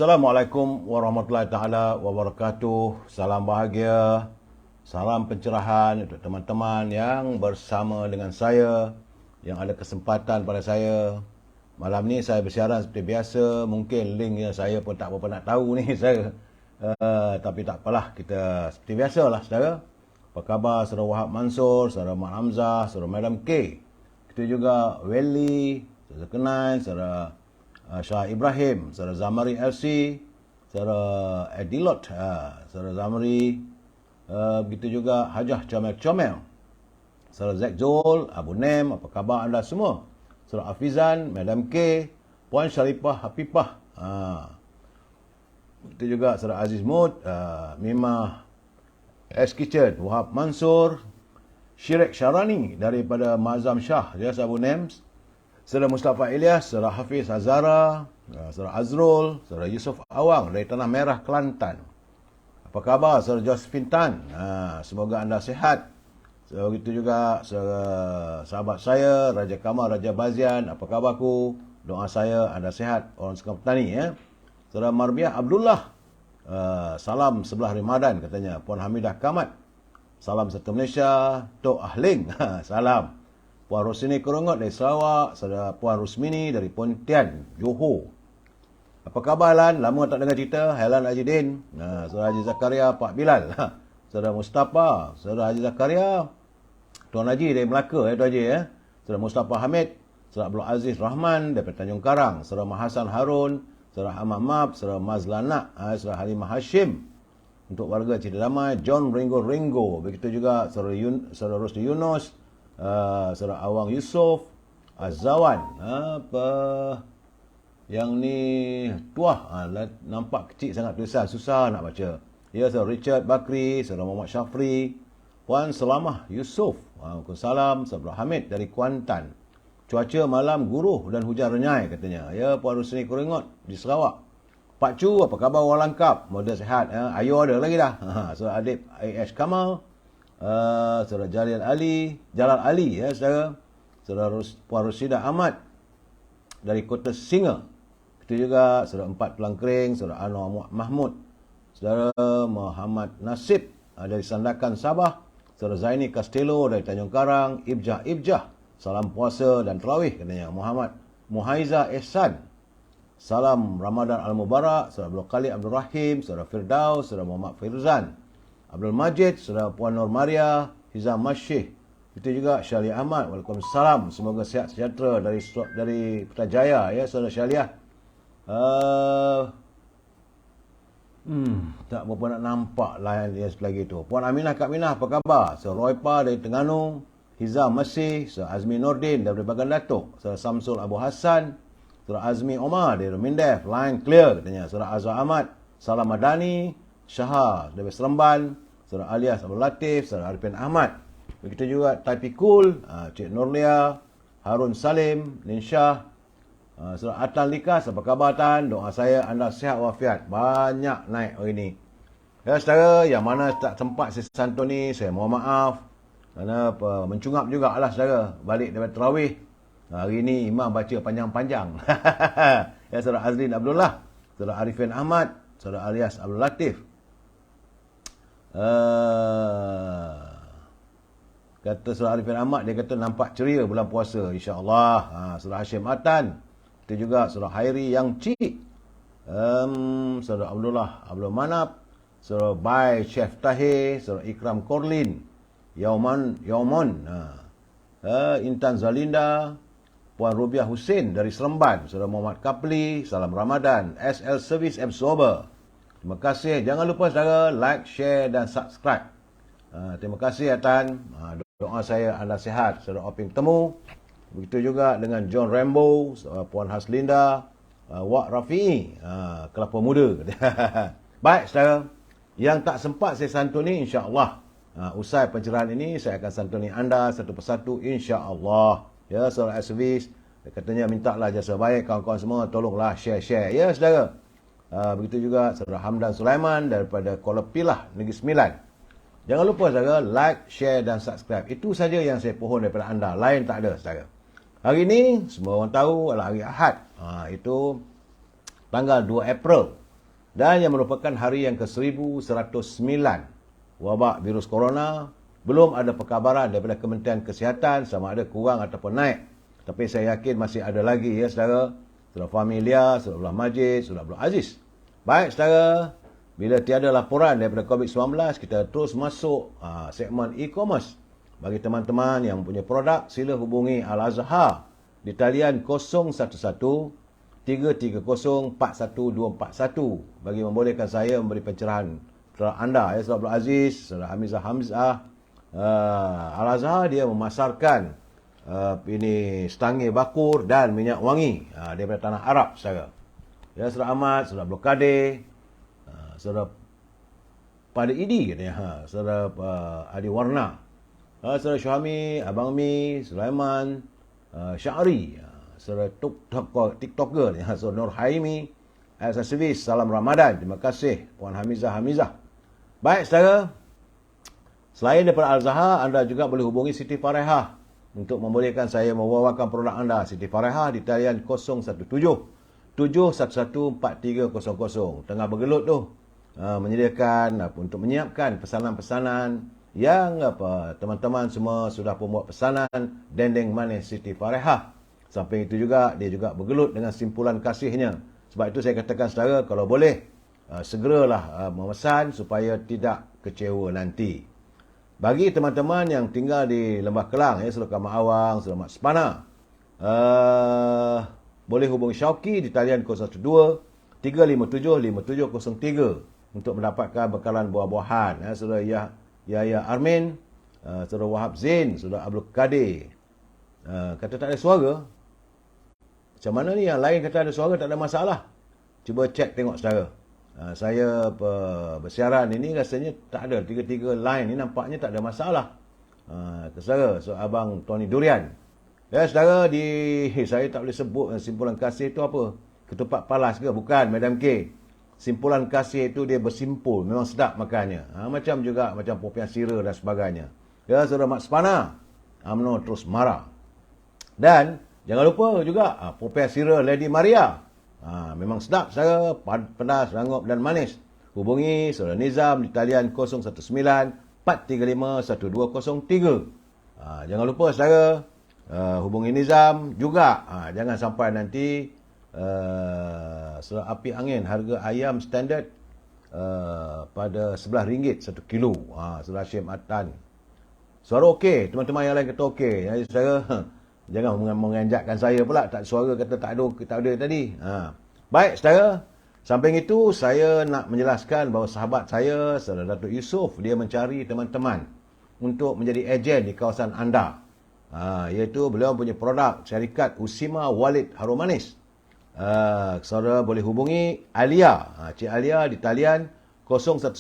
Assalamualaikum warahmatullahi taala wabarakatuh. Salam bahagia, salam pencerahan untuk teman-teman yang bersama dengan saya, yang ada kesempatan pada saya. Malam ni saya bersiaran seperti biasa. Mungkin linknya saya pun tak berapa nak tahu ni saya. Tapi tak apalah, kita seperti biasalah saudara. Apa khabar saudara Wahab Mansur, saudara Mak Hamzah, saudara Madam K. Kita juga Welly, saudara Kenan, saudara Shah Ibrahim, saudara Zamari LC, saudara Edilot, saudara Zamari, begitu juga Hajah Comel-Comel, saudara Zack Zul, Abu Nem, apa khabar anda semua? Saudara Hafizan, Madam K, Puan Sharifah Hafifah, begitu juga saudara Aziz Mud, Mimah S Kitchen, Wahab Mansur, Syirek Syarani daripada Mazam Shah, dia Abu Nems, saudara Mustafa Ilyas, saudara Hafiz Azara, saudara Azrul, saudara Yusuf Awang dari Tanah Merah, Kelantan. Apa khabar saudara Josephine Tan? Semoga anda sihat. Begitu juga saudara sahabat saya, Raja Kamal, Raja Bazian. Apa khabarku? Doa saya anda sihat, orang Sekam Petani. Ya. Saudara Marbiah Abdullah, salam sebelah Ramadan katanya. Puan Hamidah Kamat, salam serta Malaysia. Tok Ahling, salam. Puan Rosini Korongot dari Sarawak, saudara Puan Rusmini dari Pontian, Johor. Apa khabar Lan? Lama tak dengar cerita. Hailan Ajidin, saudara Haji Zakaria, Pak Bilal, saudara Mustafa, saudara Haji Zakaria, Tuan Haji dari Melaka, Tuan Haji, saudara Mustafa Hamid, saudara Abdul Aziz Rahman daripada Tanjung Karang, saudara Mahasan Harun, saudara Ahmad Mab, saudara Mazlana, saudara Halimah Hashim. Untuk warga Cita Damai, John Ringo. Begitu juga saudara Rusdi Yunus, saudara Awang Yusof, Azzawan, yang ni tuah, nampak kecil sangat tulisan, susah nak baca. Ya, saudara Richard Bakri, saudara Muhammad Syafri, Puan Selamah Yusof, Waalaikumsalam, saudara Hamid dari Kuantan. Cuaca malam guruh dan hujan renyai katanya. Ya, Puan Rusni Korengot di Sarawak. Pak Chu, apa khabar orang lengkap? Modal sihat. Ayu ada lagi dah. Saudara Adib A.H. Kamal, saudara Jalal Ali, ya saudara. Saudara Puan Rusida Ahmad dari Kota Singa. Itu juga saudara Empat Pelang Kering, saudara Anwar Mahmud, saudara Muhammad Nasib dari Sandakan Sabah, saudara Zaini Castello dari Tanjung Karang, Ibjah, salam puasa dan tarawih katanya. Muhammad Muhaiza Ehsan, salam Ramadan Al-Mubarak, saudara Abdul Khalid Abdul Rahim, saudara Firdaus, saudara Muhammad Firzan, Abdul Majid, saudara Puan Nur Maria, Hizam Masyih. Itu juga Syaliah Ahmad. Waalaikumsalam. Semoga sihat sejahtera dari Putrajaya, ya saudara Syaliah. Tak berapa nak nampak lain dia lagi tu. Puan Aminah Kak Minah, apa khabar? Saudara Roipa dari Terengganu, Hizam Masih, saudara Azmi Nordin dari Bagan Datuk, saudara Samsul Abu Hassan, saudara Azmi Omar dari Mindef, line clear katanya. Saudara Azhar Ahmad, Salam Madani, Syahar dari Seremban, saudara Alias Abdul Latif, saudara Arifin Ahmad. Begitu juga Taipikul, Cik Nurlia, Harun Salim, Ninsyah, saudara Atan Likas, apa khabar Tan? Doa saya anda sihat walafiat. Banyak naik hari ini. Ya saudara, yang mana tak sempat saya santun ni, saya mohon maaf. Kerana mencungap jugalah saudara, balik daripada tarawih. Hari ini imam baca panjang-panjang. Ya saudara Azlin Abdullah, saudara Arifin Ahmad, saudara Alias Abdul Latif. Kata saudara Arifin Ahmad, dia kata nampak ceria bulan puasa, insya-Allah. Saudara Hashim Atan, itu juga saudara Hairi Yang Cik, saudara Abdul Manap, saudara Bai Chef Tahir, saudara Ikram Korlin, Yaumon, Intan Zalinda, Puan Rubiah Hussein dari Seremban, saudara Muhammad Kapli, salam Ramadan, SL Service Absorber. Terima kasih. Jangan lupa saudara like, share dan subscribe. Terima kasih Atan. Doa saya anda sihat, saudara Oping Temu. Begitu juga dengan John Rambo, Puan Haslinda, Wak Rafi'i, Kelapa Muda. Baik saudara, yang tak sempat saya santuni, insya-Allah usai pencerahan ini saya akan santuni anda satu persatu, insya-Allah. Ya saudara Servis, katanya mintalah jasa baik kawan-kawan semua, tolonglah share ya saudara. Begitu juga saudara Hamdan Sulaiman daripada Kuala Pilah, Negeri Sembilan. Jangan lupa saudara like, share dan subscribe. Itu saja yang saya pohon daripada anda. Lain tak ada saudara. Hari ini semua orang tahu adalah hari Ahad. Itu tanggal 2 April dan yang merupakan hari yang ke-1109 wabak virus corona. Belum ada perkabaran daripada Kementerian Kesihatan sama ada kurang ataupun naik. Tapi saya yakin masih ada lagi ya saudara. Saudara Familia, Saudara Abdullah Majid, Saudara Abdul Aziz. Baik saudara, bila tiada laporan daripada COVID-19, kita terus masuk segmen e-commerce. Bagi teman-teman yang mempunyai produk, sila hubungi Al-Azhar di talian 011 330 41241 bagi membolehkan saya memberi pencerahan kepada anda ya Saudara Abdul Aziz, Saudara Hamzah. Al-Azhar dia memasarkan ini setangih bakur dan minyak wangi daripada tanah Arab saudara. Ya Saudara Ahmad, Saudara Abdul Kadir, Saudara Pada Idi katanya, Saudara Adi Warna, Saudara Syahmi, Abang Mi, Sulaiman, Syahri, Saudara TikToker, Saudara Nur Haimi, Elsa Servis, salam Ramadan. Terima kasih Puan Hamizah. Baik saudara, selain daripada Al-Zahar, anda juga boleh hubungi Siti Farehah untuk membolehkan saya membawakan produk anda. Siti Farehah di talian 017 711 4300. Tengah bergelut tu menyediakan untuk menyiapkan pesanan-pesanan yang teman-teman semua sudah pun buat pesanan dendeng manis Siti Farehah. Samping itu juga dia juga bergelut dengan simpulan kasihnya. Sebab itu saya katakan saudara, kalau boleh segeralah memesan supaya tidak kecewa nanti. Bagi teman-teman yang tinggal di Lembah Kelang, ya, Saudara Kamal Awang, Saudara Mat Sepana, boleh hubungi Syauqi di talian 012 357 5703 untuk mendapatkan bekalan buah-buahan. Ya, Saudara Yahya Armin, Saudara Wahab Zain, Saudara Abdul Kadir. Kata tak ada suara. Macam mana ni? Yang lain kata ada suara, tak ada masalah. Cuba cek tengok saudara. Saya bersiaran ini rasanya tak ada. Tiga-tiga line ni nampaknya tak ada masalah. Saudara, so Abang Tony Durian. Ya saudara, saya tak boleh sebut simpulan kasih itu apa. Ketupat palas ke? Bukan, Madam K. Simpulan kasih itu dia bersimpul. Memang sedap makannya. Macam juga macam popiah sira dan sebagainya. Ya saudara Mat Sepana, UMNO terus marah. Dan jangan lupa juga popiah sira Lady Maria. Memang sedap saudara, pedas, rangup dan manis. Hubungi Saudara Nizam di talian 019 435 1203. Jangan lupa saudara, hubungi Nizam juga. Jangan sampai nanti Saudara Api Angin, harga ayam standard pada RM11 1 kilo. Saudara Syed Matan, suara okey, teman-teman yang lain kata okey. Jadi saudara, jangan menganjakkan saya pula tak suara kata tak ada tadi. Baik saudara, samping itu saya nak menjelaskan bahawa sahabat saya, Saudara Datuk Yusof, dia mencari teman-teman untuk menjadi ejen di kawasan anda. Iaitu beliau punya produk syarikat Usima Walid Harum Manis. Saudara boleh hubungi Alia, Cik Alia di talian 019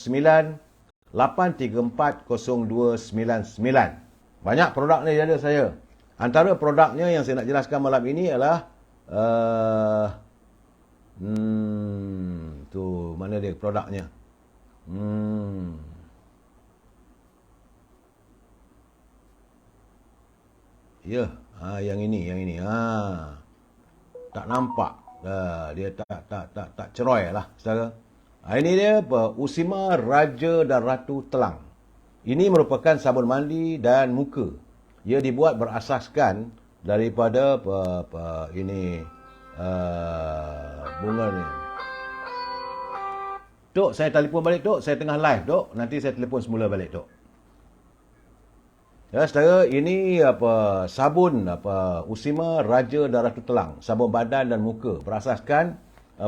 834 0299. Banyak produk ni ada saya. Antara produknya yang saya nak jelaskan malam ini adalah tu mana dia produknya? Ya, yang ini. Tak nampak. Dia tak ceroy lah, saudara. Ini dia Usima Raja dan Ratu Telang. Ini merupakan sabun mandi dan muka. Ia dibuat berasaskan daripada ini bunga ni. Tok, saya telefon balik Tok. Saya tengah live Tok. Nanti saya telefon semula balik Tok. Ya saudara, ini sabun Usima Raja dan Ratu Telang. Sabun badan dan muka berasaskan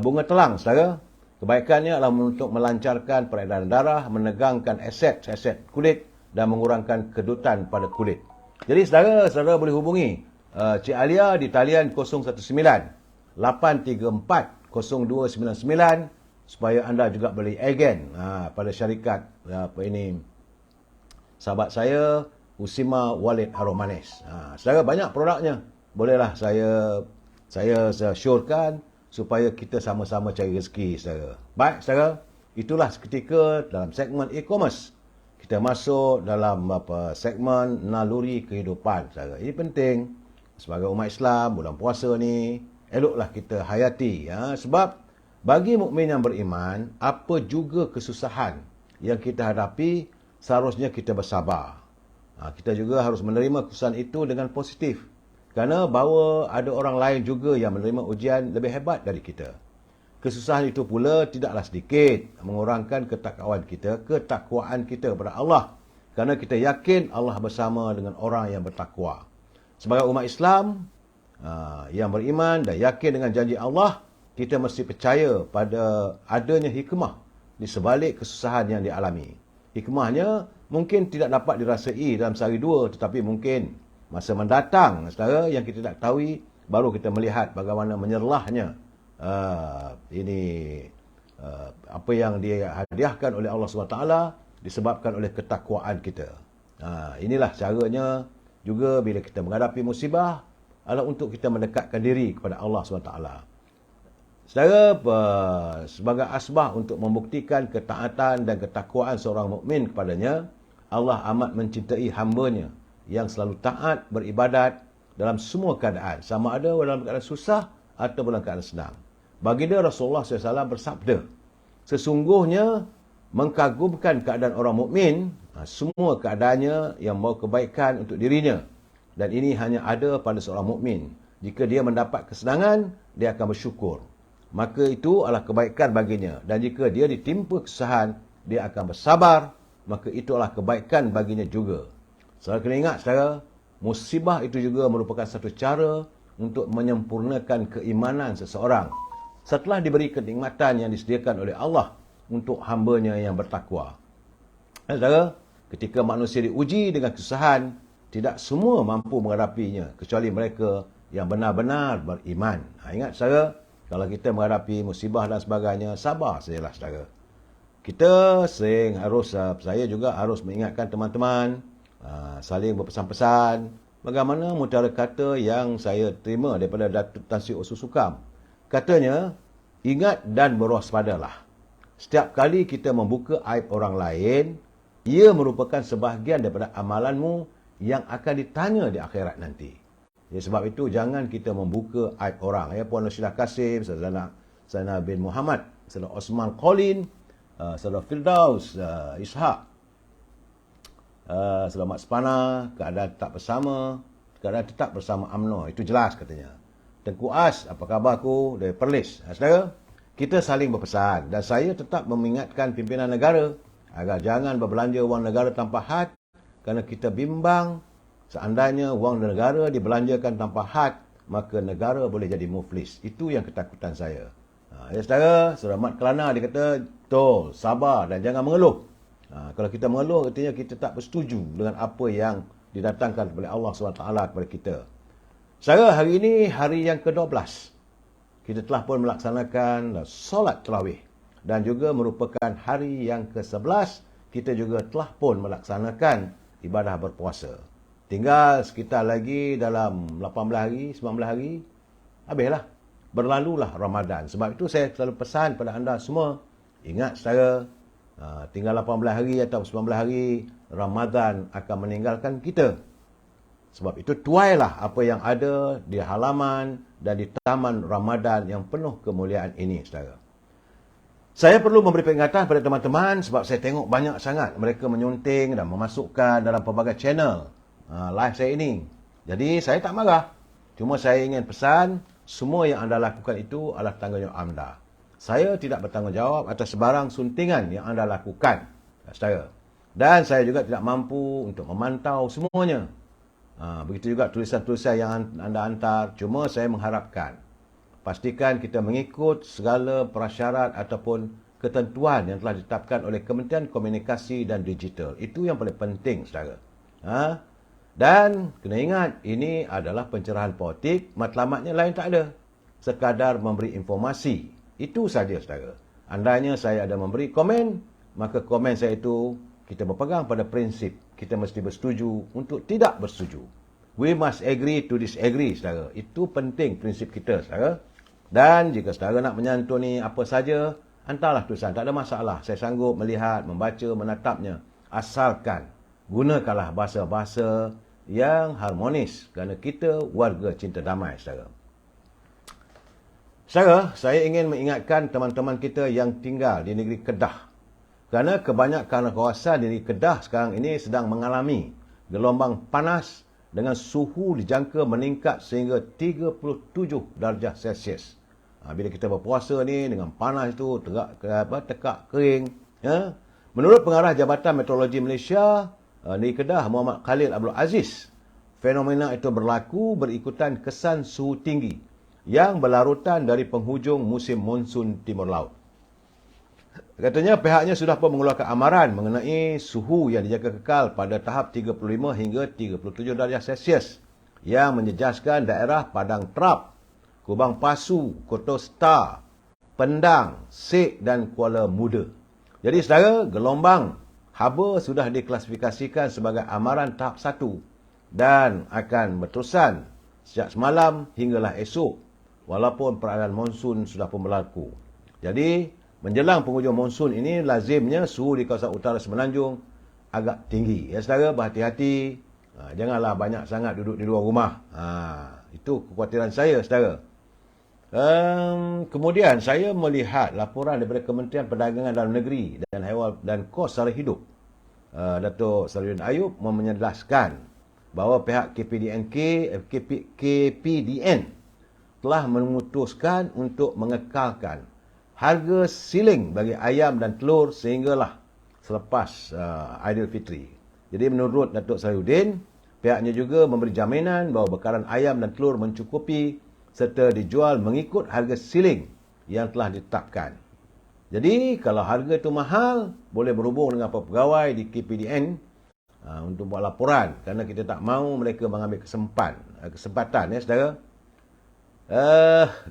bunga telang saudara. Kebaikannya adalah untuk melancarkan peredaran darah, menegangkan aset kulit dan mengurangkan kedutan pada kulit. Jadi saudara boleh hubungi Cik Alia di talian 019 834 0299 supaya anda juga boleh agen pada syarikat sahabat saya Usima Walid Harum Manis. Saudara, banyak produknya. Bolehlah saya syorkan supaya kita sama-sama cari rezeki saudara. Baik saudara, itulah seketika dalam segmen e-commerce. Kita masuk dalam segmen naluri kehidupan saudara. Ini penting sebagai umat Islam, bulan puasa ni eloklah kita hayati sebab Bagi mukmin yang beriman, apa juga kesusahan yang kita hadapi, seharusnya kita bersabar. Kita juga harus menerima kesusahan itu dengan positif. Kerana bahawa ada orang lain juga yang menerima ujian lebih hebat dari kita. Kesusahan itu pula tidaklah sedikit mengurangkan ketakwaan kita kepada Allah. Kerana kita yakin Allah bersama dengan orang yang bertakwa. Sebagai umat Islam yang beriman dan yakin dengan janji Allah, kita mesti percaya pada adanya hikmah di sebalik kesusahan yang dialami. Hikmahnya mungkin tidak dapat dirasai dalam sehari dua, tetapi mungkin masa mendatang, saudara, yang kita tak tahu, baru kita melihat bagaimana menyerlahnya apa yang dihadiahkan oleh Allah SWT disebabkan oleh ketakwaan kita. Inilah caranya juga bila kita menghadapi musibah, adalah untuk kita mendekatkan diri kepada Allah SWT. Saudara, sebagai asbah untuk membuktikan ketaatan dan ketakwaan seorang mukmin kepadanya, Allah amat mencintai hamba-Nya yang selalu taat beribadat dalam semua keadaan, sama ada dalam keadaan susah atau dalam keadaan senang. Baginda Rasulullah SAW bersabda, sesungguhnya mengagumkan keadaan orang mukmin, semua keadaannya yang membawa kebaikan untuk dirinya. Dan ini hanya ada pada seorang mukmin. Jika dia mendapat kesenangan, dia akan bersyukur. Maka itu adalah kebaikan baginya. Dan jika dia ditimpa kesusahan, dia akan bersabar. Maka itu adalah kebaikan baginya juga. Saudara kena ingat, saudara, musibah itu juga merupakan satu cara untuk menyempurnakan keimanan seseorang. Setelah diberi kenikmatan yang disediakan oleh Allah untuk hamba-Nya yang bertakwa. Saudara, ketika manusia diuji dengan kesusahan, tidak semua mampu menghadapinya, kecuali mereka yang benar-benar beriman. Ingat, saudara, kalau kita menghadapi musibah dan sebagainya, sabar sajalah, saudara. Kita saya juga harus mengingatkan teman-teman, saling berpesan-pesan. Bagaimana mutiara kata yang saya terima daripada Datuk Tan Sri Osu Sukam. Katanya, ingat dan berwaspadalah. Setiap kali kita membuka aib orang lain, ia merupakan sebahagian daripada amalanmu yang akan ditanya di akhirat nanti. Sebab itu, jangan kita membuka aib orang. Puan Rasidah Kasim, Saudara bin Muhammad, Saudara Osman Colin, Saudara Firdaus Ishak, Saudara Mat Sepana, keadaan tetap bersama UMNO. Itu jelas katanya. Tengku As, apa khabarku? Dari Perlis. Saudara, kita saling berpesan. Dan saya tetap mengingatkan pimpinan negara agar jangan berbelanja wang negara tanpa had, kerana kita bimbang seandainya wang negara dibelanjakan tanpa had, maka negara boleh jadi muflis. Itu yang ketakutan saya. Saudara, Saudara Mat Kelana, dia kata, betul, sabar dan jangan mengeluh. Kalau kita mengeluh, artinya kita tak bersetuju dengan apa yang didatangkan oleh Allah SWT kepada kita. Saudara, hari ini hari yang ke-12. Kita telah pun melaksanakan solat tarawih. Dan juga merupakan hari yang ke-11, kita juga telah pun melaksanakan ibadah berpuasa. Tinggal sekitar lagi dalam 18 hari, 19 hari, habislah. Berlalulah Ramadan. Sebab itu saya selalu pesan pada anda semua, ingat, saudara, tinggal 18 hari atau 19 hari, Ramadan akan meninggalkan kita. Sebab itu tuailah apa yang ada di halaman dan di taman Ramadan yang penuh kemuliaan ini, saudara. Saya perlu memberi peringatan pada teman-teman sebab saya tengok banyak sangat mereka menyunting dan memasukkan dalam pelbagai channel live saya ini. Jadi saya tak marah. Cuma saya ingin pesan, semua yang anda lakukan itu adalah tanggungjawab anda. Saya tidak bertanggungjawab atas sebarang suntingan yang anda lakukan, saudara. Dan saya juga tidak mampu untuk memantau semuanya. Begitu juga tulisan-tulisan yang anda hantar. Cuma saya mengharapkan, pastikan kita mengikut segala prasyarat ataupun ketentuan yang telah ditetapkan oleh Kementerian Komunikasi dan Digital. Itu yang paling penting, saudara. Dan kena ingat, ini adalah pencerahan politik, matlamatnya lain tak ada. Sekadar memberi informasi. Itu saja, saudara. Andainya saya ada memberi komen, maka komen saya itu, kita berpegang pada prinsip. Kita mesti bersetuju untuk tidak bersetuju. We must agree to disagree, saudara. Itu penting prinsip kita, saudara. Dan jika saudara nak menyantuni apa saja, hantarlah tulisan. Tak ada masalah. Saya sanggup melihat, membaca, menatapnya. Asalkan gunakanlah bahasa-bahasa yang harmonis. Kerana kita warga cinta damai, saudara. Saudara, saya ingin mengingatkan teman-teman kita yang tinggal di negeri Kedah. Kerana kebanyakan kawasan di negeri Kedah sekarang ini sedang mengalami gelombang panas dengan suhu dijangka meningkat sehingga 37 darjah Celsius. Bila kita berpuasa ni dengan panas itu tekak kering. Ya. Menurut pengarah Jabatan Meteorologi Malaysia, negeri Kedah, Muhammad Khalil Abdul Aziz, fenomena itu berlaku berikutan kesan suhu tinggi yang berlarutan dari penghujung musim monsun timur laut. Katanya pihaknya sudah pun mengeluarkan amaran mengenai suhu yang dijaga kekal pada tahap 35 hingga 37 darjah Celsius yang menjejaskan daerah Padang Terap, Kubang Pasu, Kota Star, Pendang, Sek dan Kuala Muda. Jadi saudara, gelombang haba sudah diklasifikasikan sebagai amaran tahap 1 dan akan berterusan sejak semalam hinggalah esok walaupun perayaan monsun sudah pun berlaku. Jadi, menjelang penghujung monsun ini lazimnya suhu di kawasan utara Semenanjung agak tinggi. Ya saudara, berhati-hati. Janganlah banyak sangat duduk di luar rumah. Itu kekhawatiran saya saudara. Kemudian saya melihat laporan daripada Kementerian Perdagangan Dalam Negeri dan Haiwan dan Kos Sara Hidup. Datuk Salahuddin Ayub menjelaskan bahawa pihak KPDN telah memutuskan untuk mengekalkan harga siling bagi ayam dan telur sehinggalah selepas Aidilfitri. Jadi menurut Datuk Salahuddin, pihaknya juga memberi jaminan bahawa bekaran ayam dan telur mencukupi serta dijual mengikut harga siling yang telah ditetapkan. Jadi kalau harga itu mahal, boleh berhubung dengan pegawai di KPDN untuk buat laporan kerana kita tak mahu mereka mengambil kesempatan ya saudara.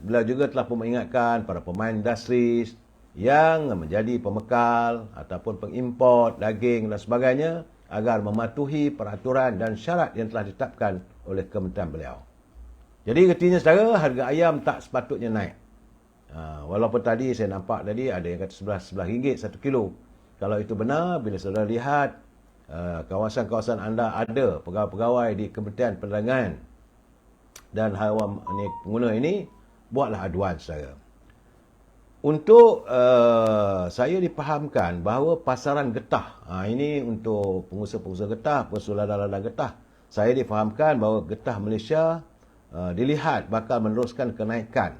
Beliau juga telah pun mengingatkan para pemain industri yang menjadi pemekal ataupun pengimport daging dan sebagainya agar mematuhi peraturan dan syarat yang telah ditetapkan oleh kementerian beliau. Jadi artinya saudara, harga ayam tak sepatutnya naik. Walaupun tadi saya nampak tadi ada yang kata RM11 1 kilo. Kalau itu benar, bila saudara lihat kawasan-kawasan anda ada pegawai-pegawai di Kementerian Perdagangan dan haiwan pengguna ini, buatlah aduan saudara. Untuk saya dipahamkan bahawa pasaran getah, ini untuk pengusaha-pengusaha getah, pengusaha ladang-ladang getah, saya difahamkan bahawa getah Malaysia dilihat bakal meneruskan kenaikan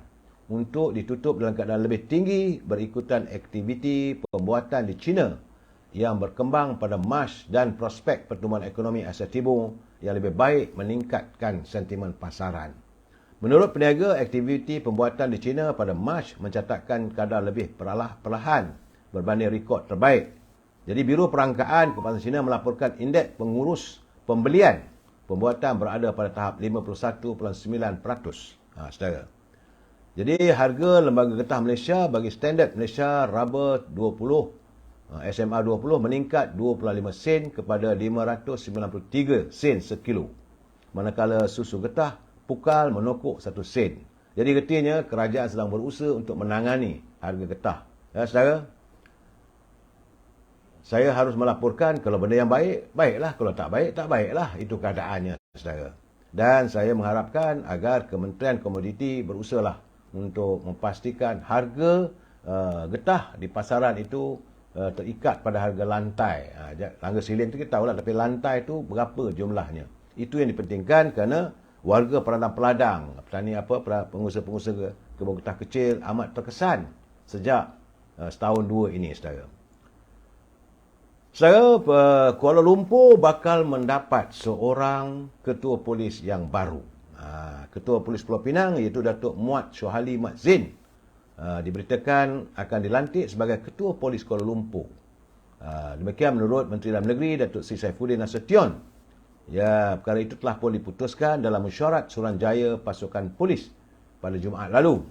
untuk ditutup dalam keadaan lebih tinggi berikutan aktiviti pembuatan di China yang berkembang pada Mac dan prospek pertumbuhan ekonomi Asia Timur yang lebih baik meningkatkan sentimen pasaran. Menurut peniaga, aktiviti pembuatan di China pada Mac mencatatkan kadar lebih perlahan berbanding rekod terbaik. Jadi Biro Perangkaan Kebangsaan China melaporkan indeks pengurus pembelian pembuatan berada pada tahap 51.9%. Saudara. Jadi harga Lembaga Getah Malaysia bagi standard Malaysia Rubber 20 SMA 20 meningkat 25 sen kepada 593 sen sekilo. Manakala susu getah pukal menokok 1 sen. Jadi artinya kerajaan sedang berusaha untuk menangani harga getah. Ya saudara. Saya harus melaporkan kalau benda yang baik, baiklah. Kalau tak baik, tak baiklah. Itu keadaannya saudara. Dan saya mengharapkan agar Kementerian Komoditi berusahalah untuk memastikan harga getah di pasaran itu terikat pada harga lantai. Harga siling itu kita tahulah, tapi lantai itu berapa jumlahnya. Itu yang dipentingkan kerana warga peladang-peladang, petani pengusaha-pengusaha kebun getah kecil amat terkesan sejak setahun dua ini saudara. Saudara, Kuala Lumpur bakal mendapat seorang ketua polis yang baru. Ketua Polis Pulau Pinang iaitu Datuk Muad Syuhali Mat Zain diberitakan akan dilantik sebagai Ketua Polis Kuala Lumpur. Demikian menurut Menteri Dalam Negeri Datuk Seri Saifuddin Nasution. Ya, perkara itu telah pun diputuskan dalam mesyuarat Suruhanjaya Pasukan Polis pada Jumaat lalu.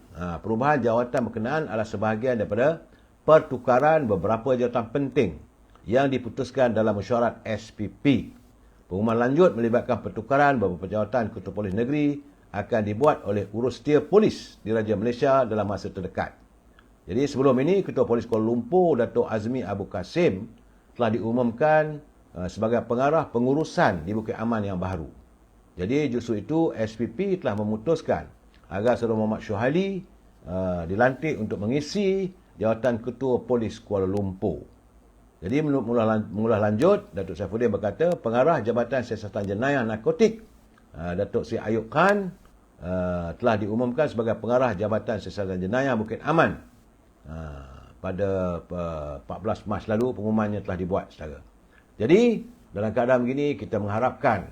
Perubahan jawatan berkenaan adalah sebahagian daripada pertukaran beberapa jawatan penting yang diputuskan dalam mesyuarat SPP. Pengumuman lanjut melibatkan pertukaran beberapa jawatan Ketua Polis Negeri akan dibuat oleh Urustia Polis di Raja Malaysia dalam masa terdekat. Jadi sebelum ini, Ketua Polis Kuala Lumpur, Datuk Azmi Abu Kasim, telah diumumkan sebagai pengarah pengurusan di Bukit Aman yang baru. Jadi justru itu SPP telah memutuskan agar Saudara Muhammad Syuhali dilantik untuk mengisi jawatan Ketua Polis Kuala Lumpur. Jadi mengulas lanjut, Datuk Saifuddin berkata, Pengarah Jabatan Siasatan Jenayah Narkotik Datuk Sri Ayub Khan telah diumumkan sebagai Pengarah Jabatan Siasatan Jenayah Bukit Aman. Pada 14 Mac lalu pengumumannya telah dibuat saudara. Jadi dalam keadaan begini kita mengharapkan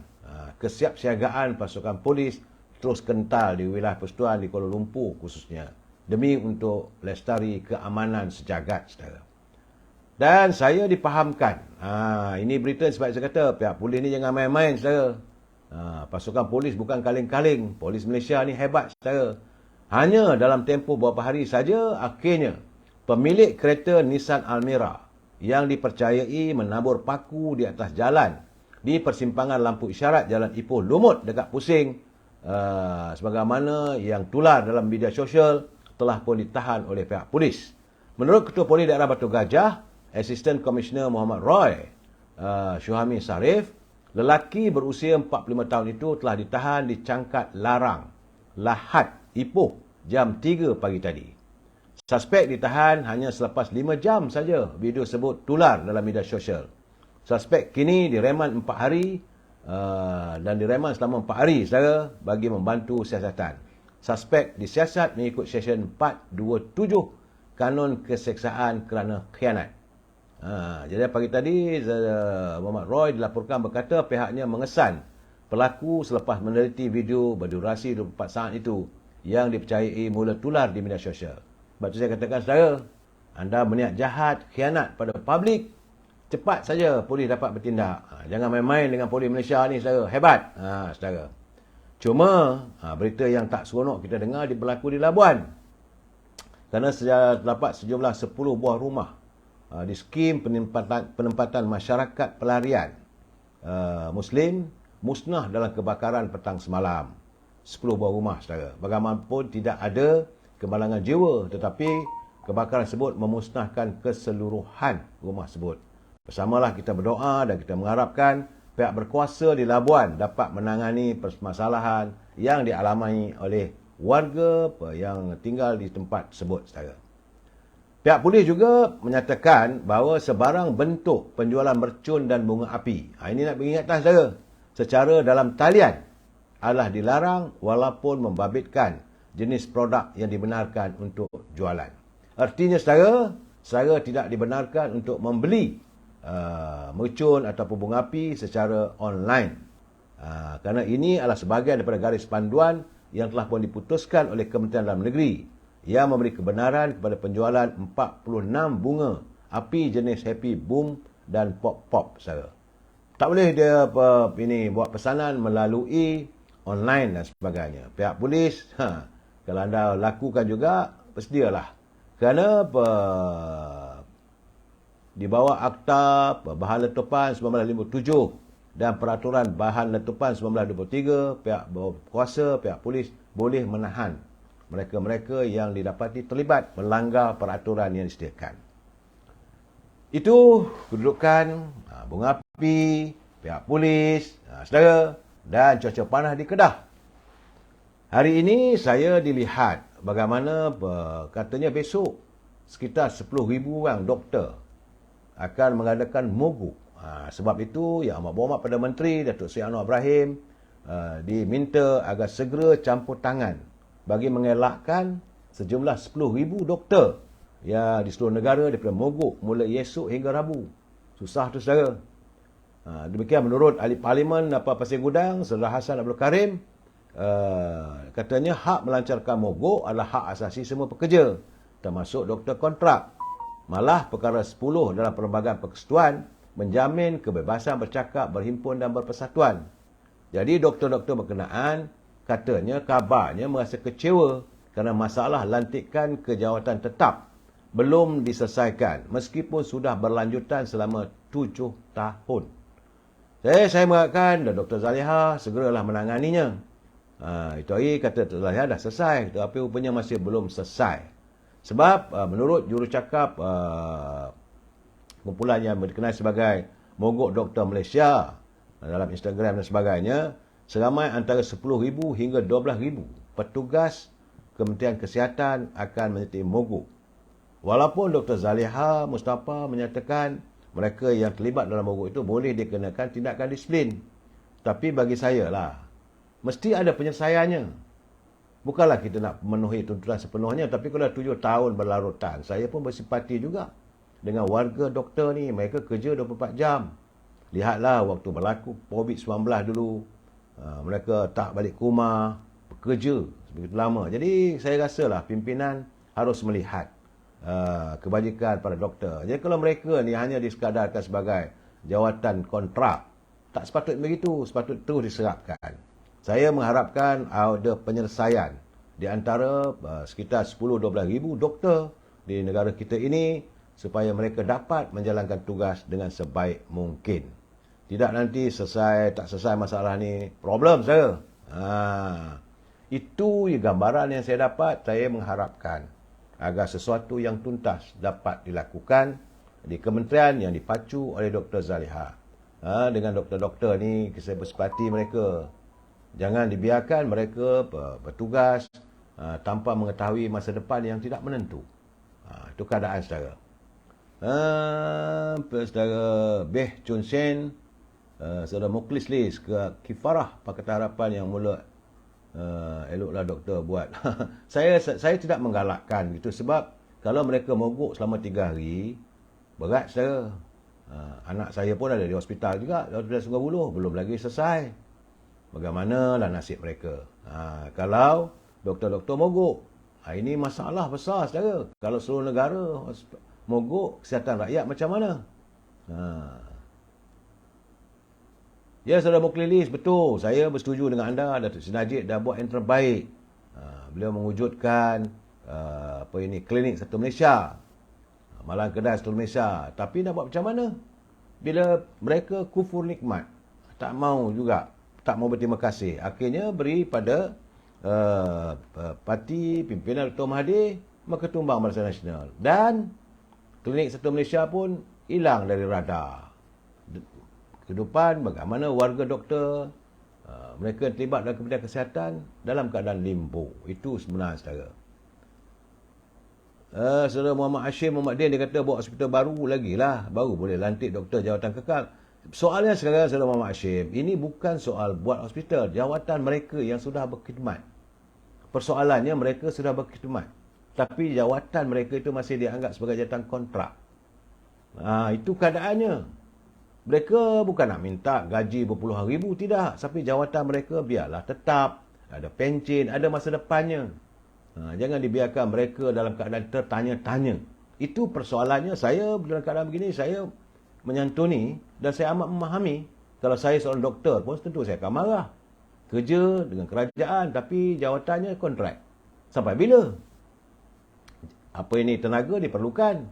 kesiapsiagaan pasukan polis terus kental di wilayah persekutuan di Kuala Lumpur khususnya demi untuk lestari keamanan sejagat saudara. Dan saya dipahamkan, ini berita sebab saya kata pihak polis ni jangan main-main saudara. Pasukan polis bukan kaleng-kaleng. Polis Malaysia ni hebat saudara. Hanya dalam tempoh beberapa hari saja akhirnya pemilik kereta Nissan Almera yang dipercayai menabur paku di atas jalan di persimpangan lampu isyarat Jalan Ipoh Lumut dekat Pusing, sebagaimana yang tular dalam media sosial, telah pun ditahan oleh pihak polis. Menurut Ketua Polis Daerah Batu Gajah, Assistant Commissioner Muhammad Roy Syuhami Sarif, lelaki berusia 45 tahun itu telah ditahan di Cangkat Larang, Lahad, Ipoh jam 3 pagi tadi. Suspek ditahan hanya selepas 5 jam saja video sebut tular dalam media sosial. Suspek kini direman 4 hari dan direman selama 4 hari saudara bagi membantu siasatan. Suspek disiasat mengikut Seksyen 427 Kanun Keseksaan kerana Khianat. Jadi pagi tadi Muhammad Roy dilaporkan berkata pihaknya mengesan pelaku selepas meneliti video berdurasi 24 saat itu yang dipercayai mula tular di media sosial. Sebab itu saya katakan saudara, anda berniat jahat, khianat pada publik, cepat saja polis dapat bertindak. Jangan main-main dengan polis Malaysia ni saudara, hebat saudara. Cuma berita yang tak seronok kita dengar berlaku di Labuan. Kerana terdapat sejumlah 10 buah rumah di skim penempatan masyarakat pelarian Muslim musnah dalam kebakaran petang semalam. 10 buah rumah saudara. Bagaimanapun tidak ada kemalangan jiwa, tetapi kebakaran tersebut memusnahkan keseluruhan rumah tersebut. Bersamalah kita berdoa dan kita mengharapkan pihak berkuasa di Labuan dapat menangani permasalahan yang dialami oleh warga yang tinggal di tempat tersebut saudara. Pihak polis juga menyatakan bahawa sebarang bentuk penjualan mercun dan bunga api, ini nak beri ingatan saudara, secara dalam talian adalah dilarang walaupun membabitkan jenis produk yang dibenarkan untuk jualan. Artinya saudara tidak dibenarkan untuk membeli mercun ataupun bunga api secara online. Kerana ini adalah sebahagian daripada garis panduan yang telah pun diputuskan oleh Kementerian Dalam Negeri yang memberi kebenaran kepada penjualan 46 bunga api jenis Happy Boom dan Pop-Pop saudara. Tak boleh dia buat pesanan melalui online dan sebagainya. Pihak polis kalau anda lakukan juga, bersedialah. Kerana di bawah Akta Bahan Letupan 1957 dan Peraturan Bahan Letupan 1923, pihak berkuasa, pihak polis boleh menahan mereka-mereka yang didapati terlibat melanggar peraturan yang disediakan. Itu kedudukan bunga api, pihak polis, saudara, dan cuaca panas di Kedah. Hari ini saya dilihat bagaimana katanya besok sekitar 10,000 orang doktor akan mengadakan mogok. Sebab itu Yang Amat Berhormat Perdana Menteri Datuk Seri Anwar Ibrahim diminta agar segera campur tangan bagi mengelakkan sejumlah 10,000 doktor yang di seluruh negara daripada mogok mulai esok hingga Rabu. Susah tu saudara. Demikian menurut Ahli Parlimen Pasir Gudang Saudara Hassan Abdul Karim, katanya hak melancarkan mogok adalah hak asasi semua pekerja termasuk doktor kontrak. Malah perkara 10 dalam Perlembagaan Persekutuan menjamin kebebasan bercakap, berhimpun dan berpersatuan. Jadi doktor-doktor berkenaan katanya kabarnya merasa kecewa kerana masalah lantikan ke jawatan tetap belum diselesaikan meskipun sudah berlanjutan selama 7 tahun. Saya mengatakan Dr. Zaliha segeralah menanganinya. Itu hari kata Dr. Zaliha dah selesai, tapi rupanya masih belum selesai. Sebab menurut jurucakap kumpulan yang dikenal sebagai Mogok Doktor Malaysia dalam Instagram dan sebagainya, seramai antara 10,000 hingga 12,000 petugas Kementerian Kesihatan akan menjadi mogok. Walaupun Dr. Zaliha Mustafa menyatakan mereka yang terlibat dalam mogok itu boleh dikenakan tindakan disiplin. Tapi bagi saya lah, mesti ada penyelesaiannya. Bukanlah kita nak memenuhi tuntutan sepenuhnya, tapi kalau 7 tahun berlarutan, saya pun bersimpati juga dengan warga doktor ni. Mereka kerja 24 jam. Lihatlah waktu berlaku COVID-19 dulu, mereka tak balik ke rumah, bekerja begitu lama. Jadi saya rasalah pimpinan harus melihat kebajikan para doktor. Jadi kalau mereka ni hanya dikadarkan sebagai jawatan kontrak, tak sepatutnya begitu, sepatutnya terus diserapkan. Saya mengharapkan ada penyelesaian di antara sekitar 10-12 ribu doktor di negara kita ini supaya mereka dapat menjalankan tugas dengan sebaik mungkin. Tidak nanti tak selesai masalah ni, problem saya. Itu gambaran yang saya dapat. Saya mengharapkan agar sesuatu yang tuntas dapat dilakukan di kementerian yang dipacu oleh Dr. Zaliha. Dengan doktor-doktor ni, saya bersepati mereka. Jangan dibiarkan mereka bertugas tanpa mengetahui masa depan yang tidak menentu. Itu keadaan saudara. Saudara Beh Chun Sen, saudara Mukhlis Lis, kifarah Pakatan Harapan yang mula eloklah doktor buat. Saya tidak menggalakkan gitu, sebab kalau mereka mogok selama 3 hari, berat saya. Anak saya pun ada di hospital juga, di Sungai Buloh, belum lagi selesai. Bagaimanalah nasib mereka? Kalau doktor-doktor mogok, ini masalah besar saudara. Kalau seluruh negara mogok, kesihatan rakyat macam mana? Ya, saudara Mukhlis, betul. Saya bersetuju dengan anda. Datuk Seri Najib dah buat yang terbaik. Beliau mewujudkan klinik satu Malaysia, Malang Kedai satu Malaysia. Tapi nak buat macam mana? Bila mereka kufur nikmat, tak mau juga, tak mau berterima kasih, akhirnya beri pada parti pimpinan Dr. Mahathir, maka tumbang Barisan Nasional. Dan klinik satu Malaysia pun hilang dari radar. Kehidupan bagaimana warga doktor, mereka terlibat dalam Kementerian Kesihatan dalam keadaan limbo. Itu sebenarnya saudara. Saudara Muhammad Hashim Muhammad Din, dia kata buat hospital baru lagi lah, baru boleh lantik doktor jawatan kekal. Soalnya sekarang saudara Muhammad Hashim, ini bukan soal buat hospital, jawatan mereka yang sudah berkhidmat. Persoalannya mereka sudah berkhidmat, tapi jawatan mereka itu masih dianggap sebagai jawatan kontrak. Itu keadaannya. Mereka bukan nak minta gaji berpuluhan ribu, tidak. Tapi jawatan mereka biarlah tetap. Ada pencen, ada masa depannya. Jangan dibiarkan mereka dalam keadaan tertanya-tanya. Itu persoalannya. Saya dalam keadaan begini, saya menyantuni dan saya amat memahami. Kalau saya seorang doktor pun tentu saya akan marah. Kerja dengan kerajaan tapi jawatannya kontrak. Sampai bila? Apa ini tenaga diperlukan.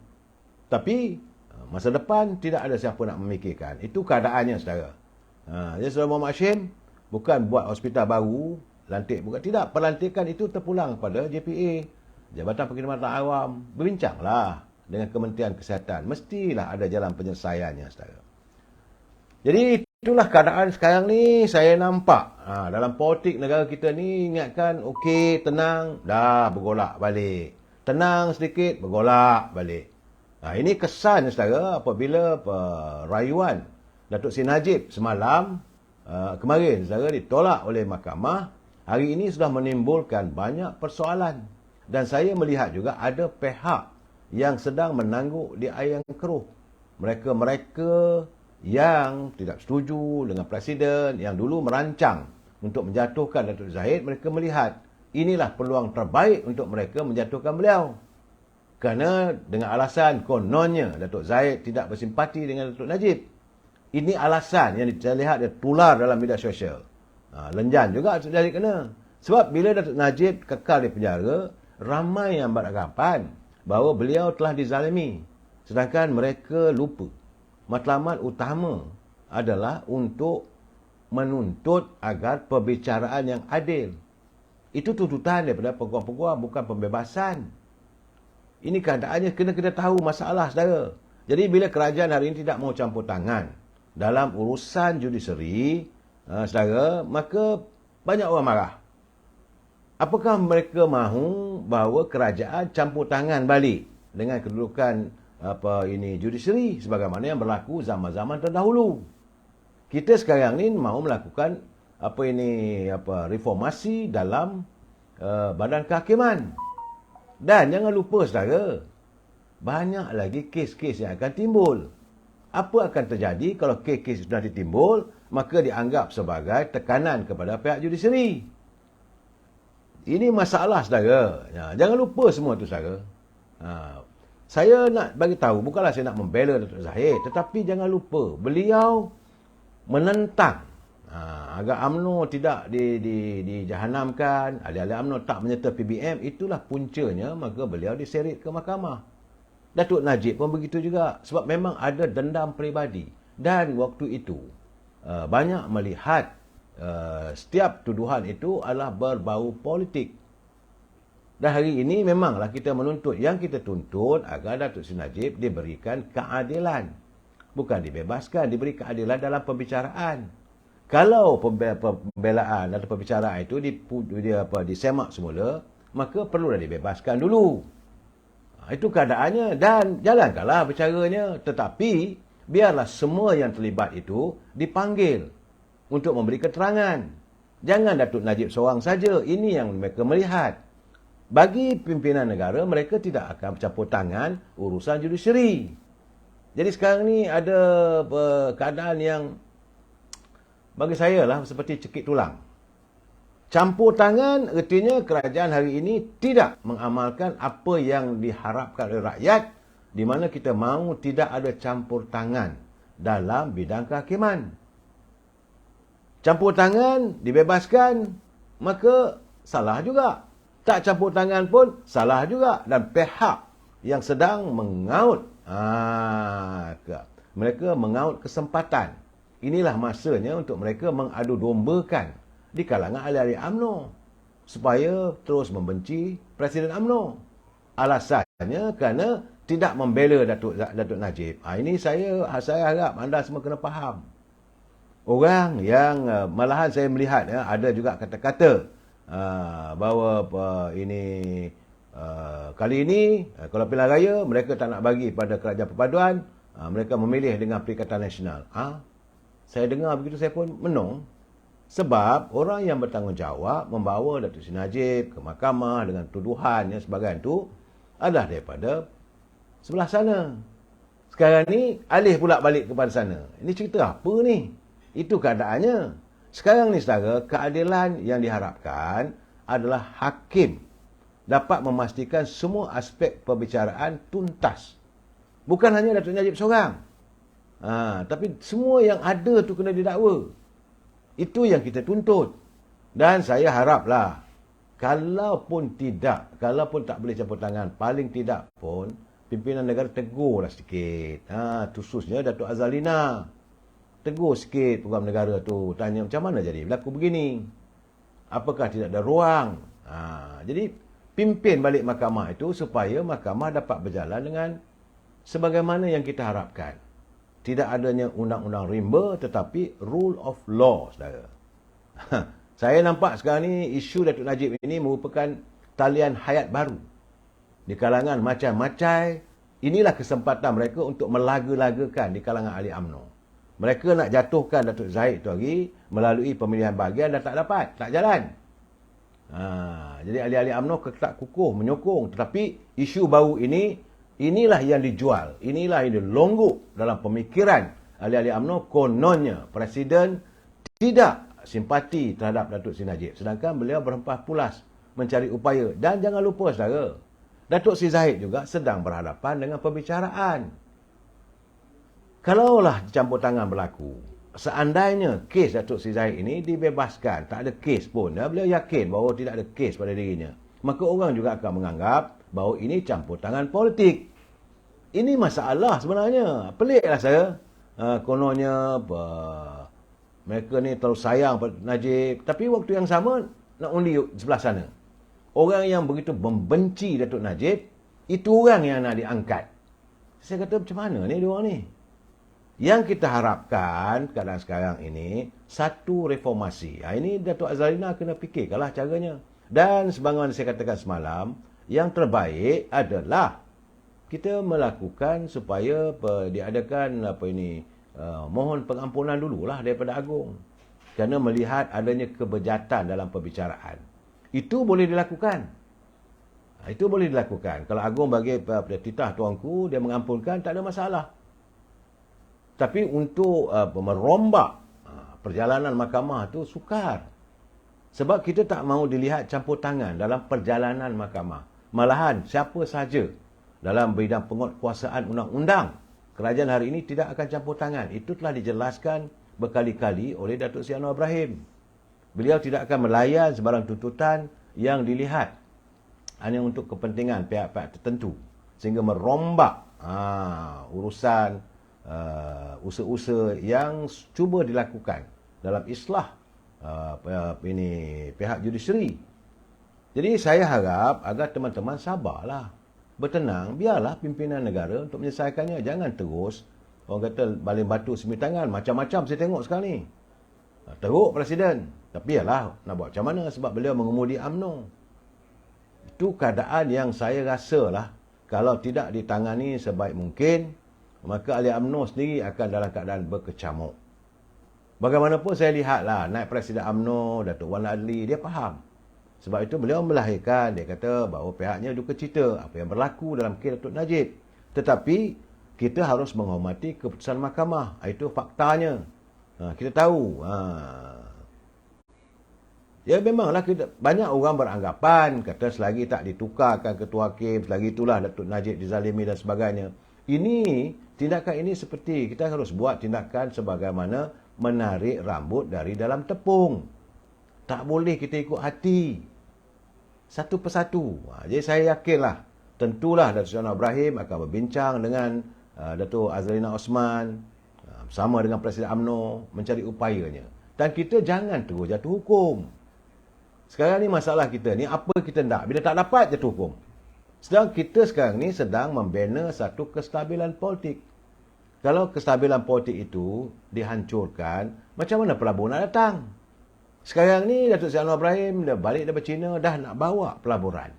Tapi masa depan tidak ada siapa nak memikirkan. Itu keadaannya saudara. Jadi saudara Muhammad Hashim, bukan buat hospital baru, lantik bukan, tidak. Pelantikan itu terpulang pada JPA, Jabatan Perkhidmatan Awam. Berbincanglah dengan Kementerian Kesihatan. Mestilah ada jalan penyelesaiannya saudara. Jadi itulah keadaan sekarang ni. Saya nampak dalam politik negara kita ni, ingatkan okey, tenang, dah bergolak balik. Tenang sedikit, bergolak balik. Ini kesan saudara apabila rayuan Datuk Seri Najib semalam, kemarin saudara, ditolak oleh mahkamah. Hari ini sudah menimbulkan banyak persoalan. Dan saya melihat juga ada pihak yang sedang menangguk di air yang keruh. Mereka yang tidak setuju dengan Presiden, yang dulu merancang untuk menjatuhkan Datuk Zahid, mereka melihat inilah peluang terbaik untuk mereka menjatuhkan beliau. Kerana dengan alasan kononnya Datuk Zahid tidak bersimpati dengan Datuk Najib. Ini alasan yang saya lihat dia tular dalam media sosial. Lenjan juga Datuk Zahid kena. Sebab bila Datuk Najib kekal di penjara, ramai yang beranggapan bahawa beliau telah dizalimi. Sedangkan mereka lupa. Matlamat utama adalah untuk menuntut agar perbicaraan yang adil. Itu tuntutan daripada peguam-peguam, bukan pembebasan. Ini keadaannya, kena kita tahu masalah saudara. Jadi bila kerajaan hari ini tidak mau campur tangan dalam urusan judisiari, saudara, maka banyak orang marah. Apakah mereka mahu bahawa kerajaan campur tangan balik dengan kedudukan judiciary sebagaimana yang berlaku zaman-zaman terdahulu? Kita sekarang ni mahu melakukan reformasi dalam badan kehakiman. Dan jangan lupa saudara, banyak lagi kes-kes yang akan timbul. Apa akan terjadi kalau kes-kes itu nanti timbul, maka dianggap sebagai tekanan kepada pihak judiciary. Ini masalah saudara. Jangan lupa semua tu saudara. Saya nak bagi tahu, bukanlah saya nak membela Datuk Zahid, tetapi jangan lupa beliau menentang agar UMNO tidak dijahanamkan, ahli-ahli UMNO tak menyerta PBM. Itulah puncanya, maka beliau diseret ke mahkamah. Datuk Najib pun begitu juga, sebab memang ada dendam peribadi. Dan waktu itu banyak melihat setiap tuduhan itu adalah berbau politik. Dan hari ini memanglah kita menuntut, yang kita tuntut agar Datuk Seri Najib diberikan keadilan. Bukan dibebaskan, diberi keadilan dalam pembicaraan. Kalau pembelaan atau pembicaraan itu disemak semula, maka perlulah dibebaskan dulu. Itu keadaannya, dan jalankanlah bicaranya. Tetapi biarlah semua yang terlibat itu dipanggil untuk memberi keterangan. Jangan Datuk Najib seorang saja. Ini yang mereka melihat. Bagi pimpinan negara, mereka tidak akan campur tangan urusan judiciary. Jadi sekarang ni ada keadaan yang bagi saya lah seperti cekik tulang. Campur tangan artinya kerajaan hari ini tidak mengamalkan apa yang diharapkan oleh rakyat, di mana kita mahu tidak ada campur tangan dalam bidang kehakiman. Campur tangan, dibebaskan, maka salah juga. Tak campur tangan pun salah juga. Dan pihak yang sedang mengaut, mereka mengaut kesempatan. Inilah masanya untuk mereka mengadu dombakan di kalangan ahli-ahli UMNO supaya terus membenci Presiden UMNO. Alasannya kerana tidak membela Datuk Najib. Ini saya harap anda semua kena faham. Orang yang malahan saya melihat ada juga kata-kata bahawa kali ini kalau pilihan raya mereka tak nak bagi pada kerajaan perpaduan, mereka memilih dengan Perikatan Nasional. Saya dengar begitu saya pun menung, sebab orang yang bertanggungjawab membawa Datuk Seri Najib ke mahkamah dengan tuduhan yang sebagainya itu adalah daripada sebelah sana. Sekarang ni alih pula balik kepada sana. Ini cerita apa ni? Itu keadaannya. Sekarang ni saudara, keadilan yang diharapkan adalah hakim dapat memastikan semua aspek perbicaraan tuntas. Bukan hanya Datuk Najib seorang. Tapi semua yang ada tu kena didakwa. Itu yang kita tuntut. Dan saya haraplah, kalaupun tak boleh campur tangan, paling tidak pun pimpinan negara tegurlah sikit. Khususnya Datuk Azalina. Tegur sikit program negara tu. Tanya macam mana jadi berlaku begini. Apakah tidak ada ruang? Jadi pimpin balik mahkamah itu supaya mahkamah dapat berjalan dengan sebagaimana yang kita harapkan. Tidak adanya undang-undang rimba tetapi rule of law, saudara. Saya nampak sekarang ni isu Datuk Najib ini merupakan talian hayat baru. Di kalangan macam-macam, inilah kesempatan mereka untuk melaga-lagakan di kalangan ahli UMNO. Mereka nak jatuhkan Datuk Zahid tu lagi melalui pemilihan bahagian dan tak dapat, tak jalan. Jadi ahli-ahli UMNO ketak kukuh menyokong, tetapi isu baru ini, inilah yang dijual, inilah yang dilonggok dalam pemikiran ahli-ahli UMNO. Kononnya Presiden tidak simpati terhadap Datuk Seri Najib, sedangkan beliau berhempah pulas mencari upaya. Dan jangan lupa saudara, Datuk Seri Zahid juga sedang berhadapan dengan pembicaraan. Kalaulah campur tangan berlaku, seandainya kes Datuk Seri Zahid ini dibebaskan, tak ada kes pun, beliau yakin bahawa tidak ada kes pada dirinya, maka orang juga akan menganggap bahawa ini campur tangan politik. Ini masalah sebenarnya. Peliklah saya. Kononnya mereka ni terlalu sayang pada Najib, tapi waktu yang sama nak undi sebelah sana. Orang yang begitu membenci Datuk Najib, itu orang yang nak diangkat. Saya kata macam mana ni diorang ni? Yang kita harapkan keadaan sekarang ini, satu reformasi. Ini Datuk Azalina kena fikirkanlah caranya. Dan sebagaimana saya katakan semalam, yang terbaik adalah kita melakukan supaya diadakan mohon pengampunan dululah daripada Agung. Kerana melihat adanya kebejatan dalam perbicaraan. Itu boleh dilakukan. Itu boleh dilakukan. Kalau Agung bagi titah tuanku, dia mengampunkan, tak ada masalah. Tapi untuk merombak perjalanan mahkamah tu sukar. Sebab kita tak mahu dilihat campur tangan dalam perjalanan mahkamah. Malahan siapa sahaja dalam bidang penguatkuasaan undang-undang, kerajaan hari ini tidak akan campur tangan. Itu telah dijelaskan berkali-kali oleh Datuk Seri Anwar Ibrahim. Beliau tidak akan melayan sebarang tuntutan yang dilihat hanya untuk kepentingan pihak-pihak tertentu. Sehingga merombak urusan usaha-usaha yang cuba dilakukan dalam islah pihak judisiari. Jadi saya harap agar teman-teman sabarlah, bertenang, biarlah pimpinan negara untuk menyelesaikannya. Jangan terus orang kata baling batu sembilan tangan. Macam-macam saya tengok sekarang ni. Teruk Presiden. Tapi yalah, nak buat macam mana sebab beliau mengemudi UMNO. Itu keadaan yang saya rasa lah, kalau tidak ditangani sebaik mungkin, maka ahli UMNO sendiri akan dalam keadaan berkecamuk. Bagaimanapun saya lihatlah, naik Presiden UMNO, Datuk Wan Adli, dia faham. Sebab itu beliau melahirkan, dia kata bahawa pihaknya duka cita apa yang berlaku dalam kes Datuk Najib. Tetapi, kita harus menghormati keputusan mahkamah. Itu faktanya. Kita tahu. Ya memanglah banyak orang beranggapan, kata selagi tak ditukarkan ketua hakim, selagi itulah Datuk Najib dizalimi dan sebagainya. Tindakan ini seperti kita harus buat tindakan sebagaimana menarik rambut dari dalam tepung. Tak boleh kita ikut hati. Satu persatu. Jadi saya yakinlah, tentulah Datuk Seri Anwar Ibrahim akan berbincang dengan Datuk Azlina Osman, bersama dengan Presiden UMNO, mencari upayanya. Dan kita jangan terus jatuh hukum. Sekarang ni masalah kita ni, apa kita nak? Bila tak dapat jatuh hukum. Sedang kita sekarang ni sedang membina satu kestabilan politik. Kalau kestabilan politik itu dihancurkan, macam mana pelaburan nak datang? Sekarang ni Datuk Seri Anwar Ibrahim dah balik daripada China, dah nak bawa pelaburan.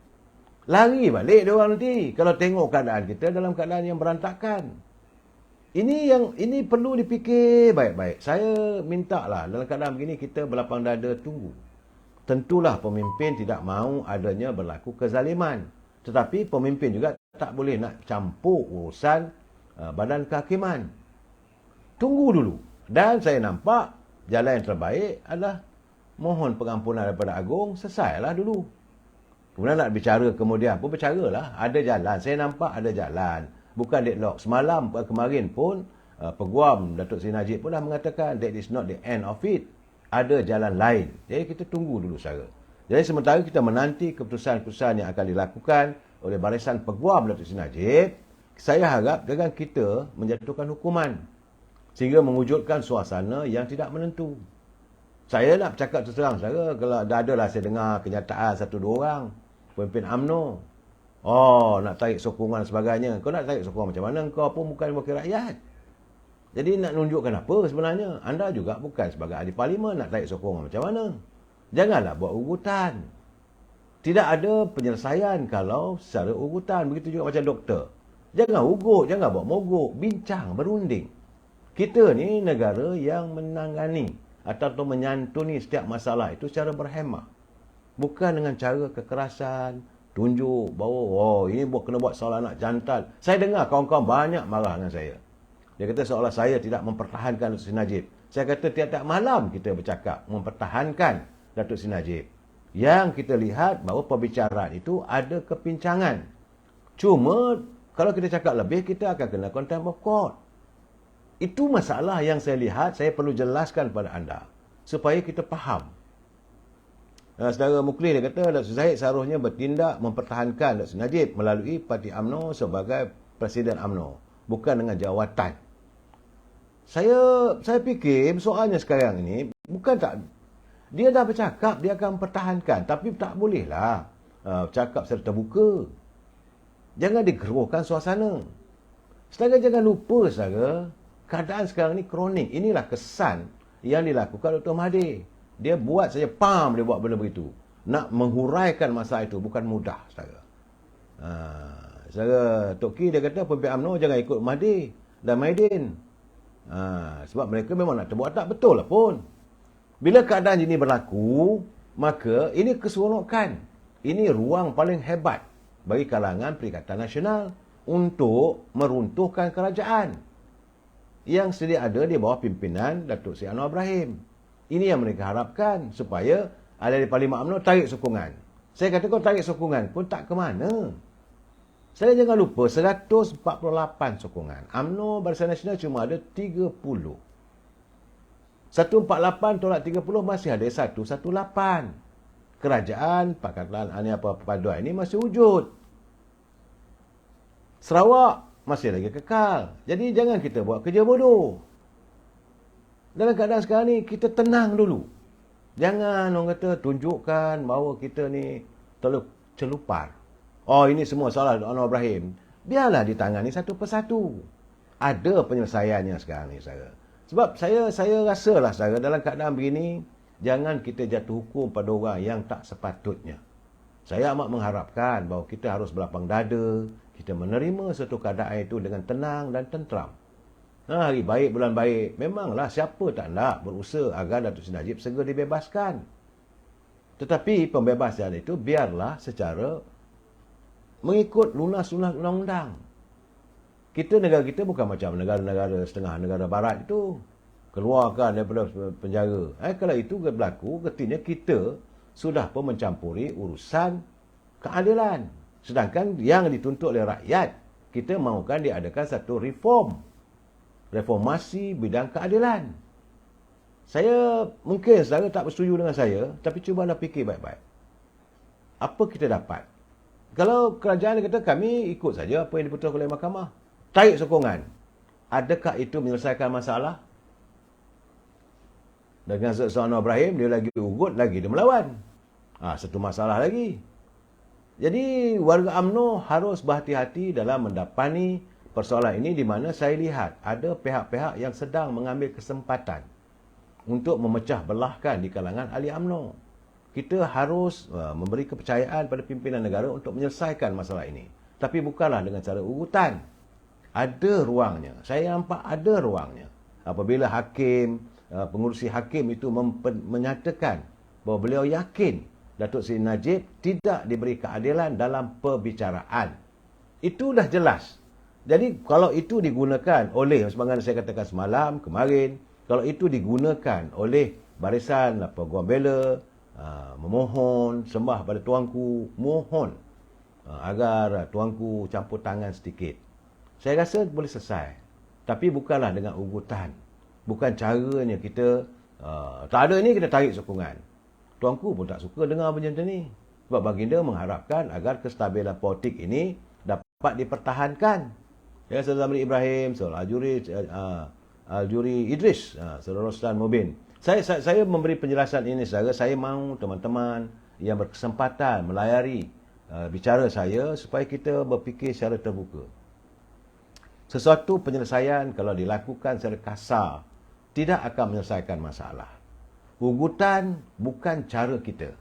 Lari balik dia orang nanti kalau tengok keadaan kita dalam keadaan yang berantakan. Ini perlu dipikir baik-baik. Saya mintalah dalam keadaan begini kita berlapang dada tunggu. Tentulah pemimpin tidak mahu adanya berlaku kezaliman. Tetapi pemimpin juga tak boleh nak campur urusan badan kehakiman. Tunggu dulu. Dan saya nampak jalan yang terbaik adalah mohon pengampunan daripada Agung, selesailah dulu. Kemudian nak bicara kemudian pun bercaralah. Ada jalan. Saya nampak ada jalan. Bukan deadlock. Semalam, kemarin pun, Peguam Datuk Seri Najib pun dah mengatakan that is not the end of it. Ada jalan lain. Jadi kita tunggu dulu saja. Jadi sementara kita menanti keputusan-keputusan yang akan dilakukan oleh barisan Peguam Datuk Seri Najib, saya harap dengan kita menjatuhkan hukuman. Sehingga mewujudkan suasana yang tidak menentu. Saya nak bercakap terserang saja, kalau dah adalah saya dengar kenyataan satu dua orang, pemimpin UMNO. Oh, nak tarik sokongan dan sebagainya. Kau nak tarik sokongan macam mana? Kau pun bukan wakil rakyat. Jadi nak tunjukkan apa sebenarnya? Anda juga bukan sebagai ahli parlimen, nak tarik sokongan macam mana? Janganlah buat urutan. Tidak ada penyelesaian kalau secara urutan. Begitu juga macam doktor. Jangan ugut, jangan buat mogok. Bincang, berunding. Kita ni negara yang menangani atau menyantuni setiap masalah itu secara berhemah. Bukan dengan cara kekerasan, tunjuk bahawa ini kena buat soal anak jantan. Saya dengar kawan-kawan banyak marah dengan saya. Dia kata seolah saya tidak mempertahankan Datuk Seri Najib. Saya kata tiap-tiap malam kita bercakap mempertahankan Datuk Seri Najib. Yang kita lihat bahawa perbicaraan itu ada kepincangan. Cuma kalau kita cakap lebih, kita akan kena contempt of court. Itu masalah yang saya lihat, saya perlu jelaskan kepada anda. Supaya kita faham. Saudara Muklis dia kata, Datuk Zahid seharusnya bertindak mempertahankan Datuk Seri Najib melalui Parti UMNO sebagai Presiden UMNO. Bukan dengan jawatan. Saya fikir soalnya sekarang ini, bukan tak, dia dah bercakap, dia akan pertahankan. Tapi tak bolehlah cakap secara terbuka. Jangan digeruhkan suasana. Sedangkan jangan lupa, saudara, keadaan sekarang ni kronik. Inilah kesan yang dilakukan Dr. Mahathir. Dia buat saja, dia buat benda begitu. nak menghuraikan masalah itu bukan mudah, saudara. Saudara Tok Ki dia kata pemimpin UMNO jangan ikut Mahdi dan Maidin. Sebab mereka memang nak terbuat tak betul lah pun. Bila keadaan ini berlaku, maka ini keseronokan. Ini ruang paling hebat bagi kalangan Perikatan Nasional untuk meruntuhkan kerajaan yang sedia ada di bawah pimpinan Datuk Seri Anwar Ibrahim. Ini yang mereka harapkan supaya ahli Parlimen UMNO tarik sokongan. Saya kata kau tarik sokongan pun tak ke mana. Saya jangan lupa 148 sokongan. UMNO Barisan Nasional cuma ada 30. 148 tolak 30 masih ada 118. Kerajaan Pakatan Perpaduan ini masih wujud. Sarawak masih lagi kekal. Jadi jangan kita buat kerja bodoh. Dalam keadaan sekarang ni kita tenang dulu. Jangan orang kata tunjukkan bahawa kita ni terlalu celupar. Oh, ini semua salah Anwar Ibrahim. Biarlah ditangani satu persatu. Ada penyelesaiannya sekarang ni, saudara. Sebab saya rasalah, saudara, dalam keadaan begini, jangan kita jatuh hukum pada orang yang tak sepatutnya. Saya amat mengharapkan bahawa kita harus berlapang dada, kita menerima satu keadaan itu dengan tenang dan tenteram. Hari baik, bulan baik. Memanglah siapa tak nak berusaha agar Datuk Seri Najib segera dibebaskan. Tetapi pembebasan itu biarlah secara mengikut lunas-lunas undang-undang. Negara kita bukan macam negara-negara setengah negara barat itu. Keluarkan daripada penjara. Kalau itu berlaku, artinya kita sudah pun mencampuri urusan keadilan. Sedangkan yang dituntut oleh rakyat, kita mahukan diadakan satu reformasi bidang keadilan. Mungkin saudara tak bersetuju dengan saya, tapi cubalah fikir baik-baik. Apa kita dapat? Kalau kerajaan kata kami ikut saja apa yang diputuskan oleh mahkamah, tarik sokongan, adakah itu menyelesaikan masalah? Dengan Anwar Ibrahim, dia lagi ugut, lagi dia melawan. Satu masalah lagi. Jadi warga UMNO harus berhati-hati dalam mendapani persoalan ini, di mana saya lihat ada pihak-pihak yang sedang mengambil kesempatan untuk memecah belahkan di kalangan ahli UMNO. Kita harus memberi kepercayaan pada pimpinan negara untuk menyelesaikan masalah ini. Tapi bukanlah dengan cara urutan. Ada ruangnya. Saya nampak ada ruangnya. Apabila hakim, pengurusi hakim itu menyatakan bahawa beliau yakin Datuk Seri Najib tidak diberi keadilan dalam perbicaraan. Itu dah jelas. Jadi kalau itu digunakan oleh, sebagaimana saya katakan semalam, kemarin, kalau itu digunakan oleh barisan Guam Bela, memohon, sembah pada tuanku, mohon agar tuanku campur tangan sedikit. Saya rasa boleh selesai. Tapi bukanlah dengan ugutan. Bukan caranya kita, tak ada ni kita tarik sokongan. Tuanku pun tak suka dengar macam ni. Sebab baginda mengharapkan agar kestabilan politik ini dapat dipertahankan. Ya, Saudara Zamri Ibrahim, Saudara Aljuri Idris, Saudara Roslan Mubin. Saya memberi penjelasan ini, saudara. Saya mahu teman-teman yang berkesempatan melayari bicara saya supaya kita berfikir secara terbuka. Sesuatu penyelesaian kalau dilakukan secara kasar tidak akan menyelesaikan masalah. Ugutan bukan cara kita.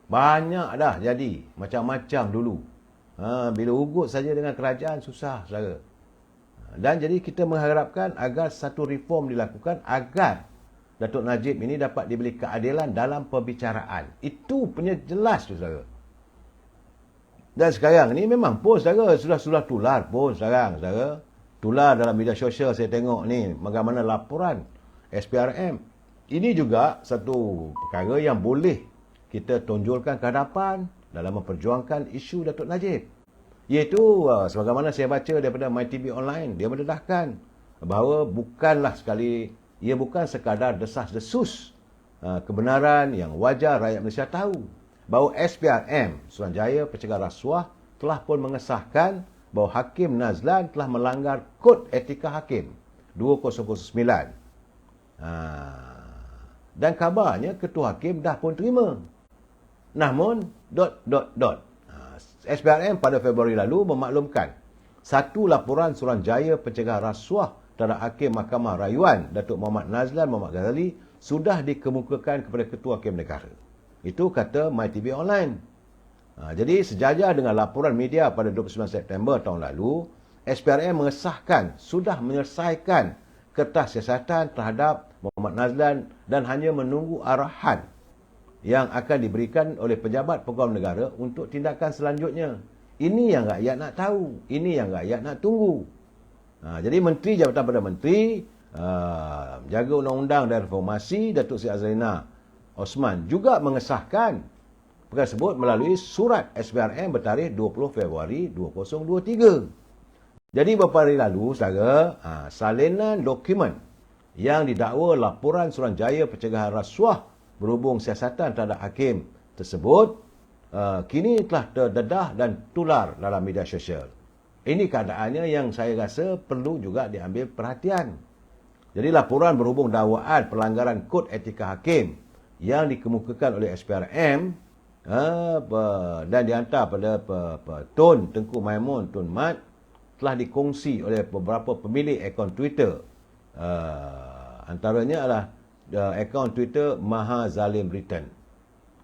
Banyak dah jadi macam-macam dulu. Bila ugut saja dengan kerajaan susah, saudara. Dan jadi kita mengharapkan agar satu reform dilakukan agar Datuk Najib ini dapat diberi keadilan dalam perbicaraan. Itu punya jelas tu, saudara. Dan sekarang ni memang pun, saudara, sudah tular pun sekarang, saudara. Tular dalam media sosial saya tengok ni, bagaimana laporan SPRM. Ini juga satu perkara yang boleh kita tonjolkan ke hadapan dalam memperjuangkan isu Datuk Najib. Iaitu, sebagaimana saya baca daripada MyTV Online, dia mendedahkan bahawa bukanlah ia bukan sekadar desas-desus kebenaran yang wajar rakyat Malaysia tahu. Bahawa SPRM, Suruhanjaya Pencegah Rasuah, telah pun mengesahkan bahawa Hakim Nazlan telah melanggar Kod Etika Hakim 2009. Dan kabarnya Ketua Hakim dah pun terima. Namun, SPRM pada Februari lalu memaklumkan satu laporan Suruhanjaya Pencegah Rasuah terhadap Hakim Mahkamah Rayuan Datuk Muhammad Nazlan Muhammad Ghazali sudah dikemukakan kepada Ketua Hakim Negara. Itu kata MyTV Online. Jadi sejajar dengan laporan media pada 29 September tahun lalu, SPRM sudah menyelesaikan kertas siasatan terhadap Muhammad Nazlan dan hanya menunggu arahan yang akan diberikan oleh pejabat peguam negara untuk tindakan selanjutnya. Ini yang rakyat nak tahu. Ini yang rakyat nak tunggu. Jadi Menteri Jabatan Perdana Menteri, Jaga Undang-Undang dan Reformasi, Datuk Seri Azlina Osman juga mengesahkan perkara tersebut melalui surat SPRM bertarikh 20 Februari 2023. Jadi beberapa hari lalu, saudara, salinan dokumen yang didakwa laporan Suruhanjaya Pencegahan Rasuah berhubung siasatan terhadap hakim tersebut kini telah terdedah dan tular dalam media sosial. Ini keadaannya yang saya rasa perlu juga diambil perhatian. Jadi laporan berhubung dakwaan pelanggaran kod etika hakim yang dikemukakan oleh SPRM dan dihantar pada Tun Tengku Maimun Tun Mat telah dikongsi oleh beberapa pemilik akaun Twitter. Antaranya adalah akaun Twitter Maha Zalim Britain.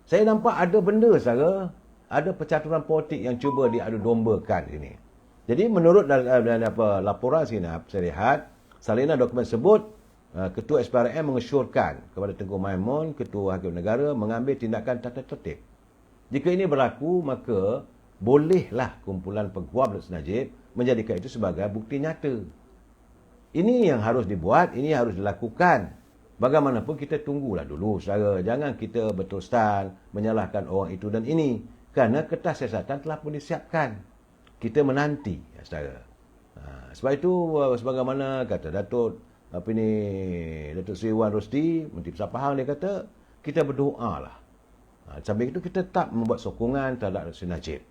Saya nampak ada benda, saudara, ada percaturan politik yang cuba diadu dombakan ini. Jadi menurut laporan sini, saya lihat salinan dokumen tersebut, Ketua SPRM mengesyorkan kepada Tengku Maimun, Ketua Hakim Negara, mengambil tindakan tata tertib. Jika ini berlaku, maka bolehlah kumpulan peguam Dr. Najib menjadikan itu sebagai bukti nyata. Ini yang harus dibuat, ini harus dilakukan. Bagaimanapun kita tunggulah dulu, saudara. Jangan kita berterusan menyalahkan orang itu dan ini. Kerana kertas siasatan telah pun disiapkan. Kita menanti, saudara. Sebab itu, sebagaimana kata Datuk Seri Wan Rosdi, Menteri Besar Pahang, dia kata, kita berdoa lah. Sambil itu kita tetap membuat sokongan terhadap Dr. Najib.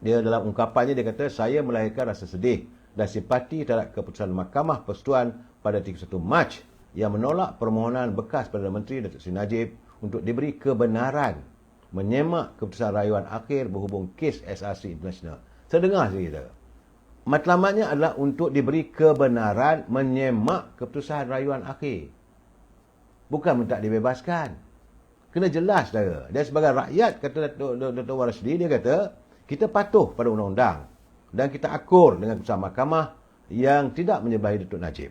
Dia dalam ungkapannya dia kata, saya melahirkan rasa sedih dan simpati terhadap keputusan Mahkamah Persekutuan pada 31 Mac yang menolak permohonan bekas Perdana Menteri Datuk Seri Najib untuk diberi kebenaran menyemak keputusan rayuan akhir berhubung kes SRC International. Saya dengar sedikit. Matlamatnya adalah untuk diberi kebenaran menyemak keputusan rayuan akhir. Bukan minta dibebaskan. Kena jelas, saudara. Dan sebagai rakyat, kata Dr. Warasdi, dia kata, kita patuh pada undang-undang dan kita akur dengan keputusan mahkamah yang tidak menyebelahi Datuk Najib.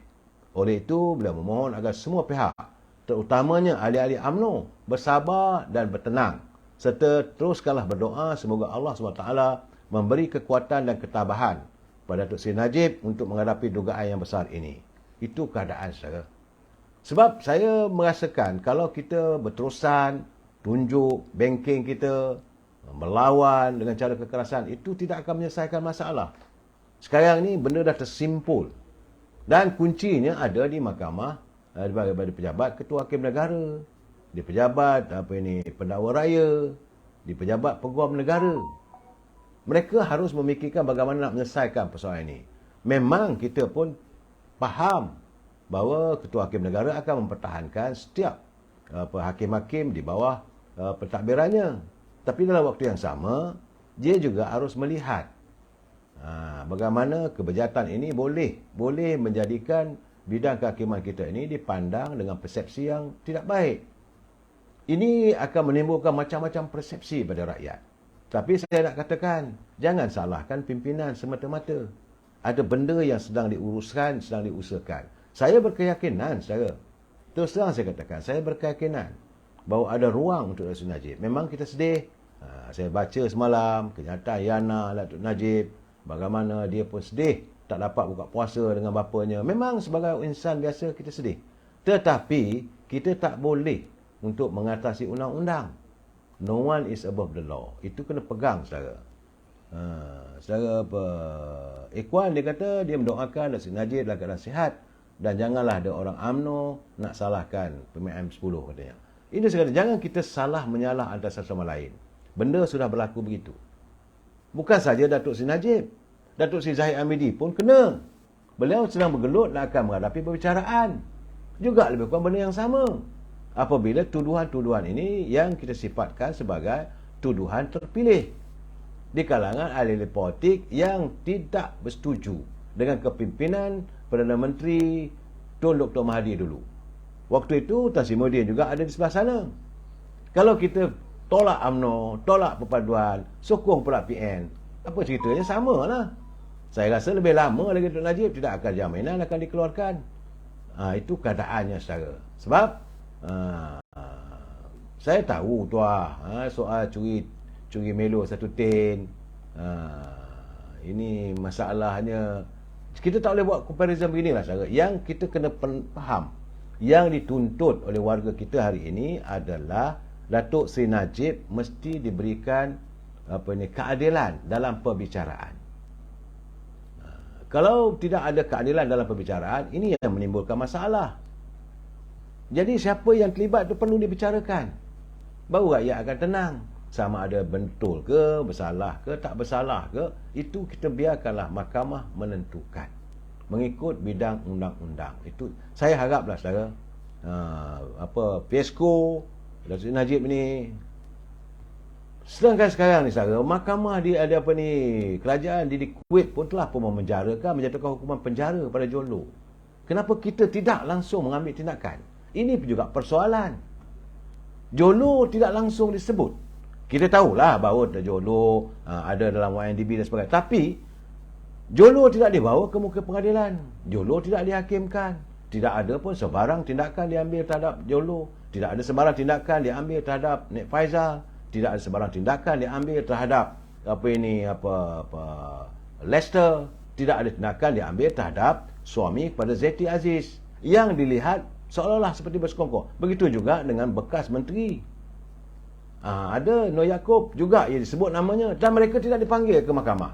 Oleh itu, beliau memohon agar semua pihak, terutamanya ahli-ahli UMNO, bersabar dan bertenang serta teruskanlah berdoa semoga Allah SWT memberi kekuatan dan ketabahan pada Datuk Seri Najib untuk menghadapi dugaan yang besar ini. Itu keadaan, saudara. Sebab saya merasakan kalau kita berterusan tunjuk banking kita, melawan dengan cara kekerasan, itu tidak akan menyelesaikan masalah. Sekarang ni benda dah tersimpul. Dan kuncinya ada di mahkamah, daripada pejabat Ketua Hakim Negara, di pejabat pendakwa raya, di pejabat peguam negara. Mereka harus memikirkan bagaimana nak menyelesaikan persoalan ini. Memang kita pun faham bahawa Ketua Hakim Negara akan mempertahankan setiap hakim-hakim di bawah pentadbirannya. Tapi dalam waktu yang sama, dia juga harus melihat bagaimana kebejatan ini boleh menjadikan bidang kehakiman kita ini dipandang dengan persepsi yang tidak baik. Ini akan menimbulkan macam-macam persepsi pada rakyat. Tapi saya nak katakan, jangan salahkan pimpinan semata-mata. Ada benda yang sedang diuruskan, sedang diusahakan. Saya berkeyakinan, saudara. Terus terang saya katakan, saya berkeyakinan bahawa ada ruang untuk Datuk Najib. Memang kita sedih. Saya baca semalam kenyataan Yana Datuk Najib, bagaimana dia pun sedih tak dapat buka puasa dengan bapanya. Memang sebagai insan biasa kita sedih. Tetapi kita tak boleh untuk mengatasi undang-undang. No one is above the law. Itu kena pegang, saudara. Saudara Ikhwan dia kata dia mendoakan Datuk Najib dalam keadaan sihat. Dan janganlah ada orang UMNO nak salahkan PMM 10 katanya. Ini saya kata, jangan kita salah menyalah antara satu sama lain. Benda sudah berlaku begitu. Bukan saja Datuk Seri Najib. Datuk Seri Zahid Hamidi pun kena. Beliau sedang bergelut dan akan menghadapi perbicaraan. Juga lebih kurang benda yang sama. Apabila tuduhan-tuduhan ini yang kita sifatkan sebagai tuduhan terpilih. Di kalangan ahli-ahli politik yang tidak bersetuju dengan kepimpinan Perdana Menteri Tun Dr. Mahathir dulu. Waktu itu Tan Sri Muhyiddin juga ada di sebelah sana. Kalau kita tolak UMNO, tolak perpaduan, sokong pula PN, apa ceritanya? Sama lah. Saya rasa lebih lama lagi Dr. Najib tidak akan jaminan akan dikeluarkan. Itu keadaannya secara. Sebab saya tahu tuah soal curi melo satu tin. Ini masalahnya. Kita tak boleh buat comparison beginilah saudara. Yang kita kena faham, yang dituntut oleh warga kita hari ini adalah Datuk Seri Najib mesti diberikan keadilan dalam perbicaraan. Kalau tidak ada keadilan dalam perbicaraan, ini yang menimbulkan masalah. Jadi siapa yang terlibat itu perlu dibicarakan. Baru rakyat akan tenang. Sama ada betul ke, bersalah ke, tak bersalah ke, itu kita biarkanlah mahkamah menentukan. Mengikut bidang undang-undang. Itu saya haraplah saudara, PESCO, Datuk Najib ni. Sedangkan sekarang ni saudara, mahkamah dia ada kerajaan di Kuwait pun telah pun memenjarakan, menjatuhkan hukuman penjara pada John Low. Kenapa kita tidak langsung mengambil tindakan? Ini juga persoalan. John Low tidak langsung disebut. Kita tahulah bahawa John Low ada dalam YNDB dan sebagainya. Tapi John Low tidak dibawa ke muka pengadilan. John Low tidak dihakimkan. Tidak ada pun sebarang tindakan diambil terhadap John Low. Tidak ada sebarang tindakan diambil terhadap Nik Faizal. Tidak ada sebarang tindakan diambil terhadap Lester. Tidak ada tindakan diambil terhadap suami kepada Zeti Aziz, yang dilihat seolah-olah seperti bersekongkol. Begitu juga dengan bekas menteri. Ada Nur Yaakob juga yang disebut namanya, dan mereka tidak dipanggil ke mahkamah.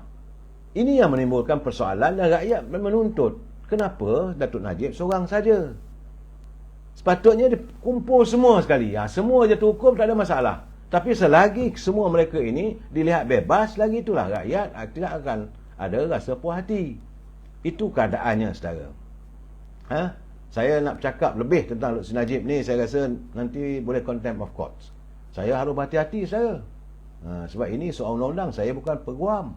Ini yang menimbulkan persoalan, dan rakyat menuntut kenapa Datuk Najib seorang saja. Sepatutnya dikumpul semua sekali. Semua jatuh hukum, tak ada masalah. Tapi selagi semua mereka ini dilihat bebas, lagi itulah rakyat tidak akan ada rasa puas hati. Itu keadaannya saudara. Saya nak bercakap lebih tentang Dr. Najib ni, saya rasa nanti boleh contempt of court. Saya harus berhati-hati saya. Sebab ini soal undang-undang, saya bukan peguam.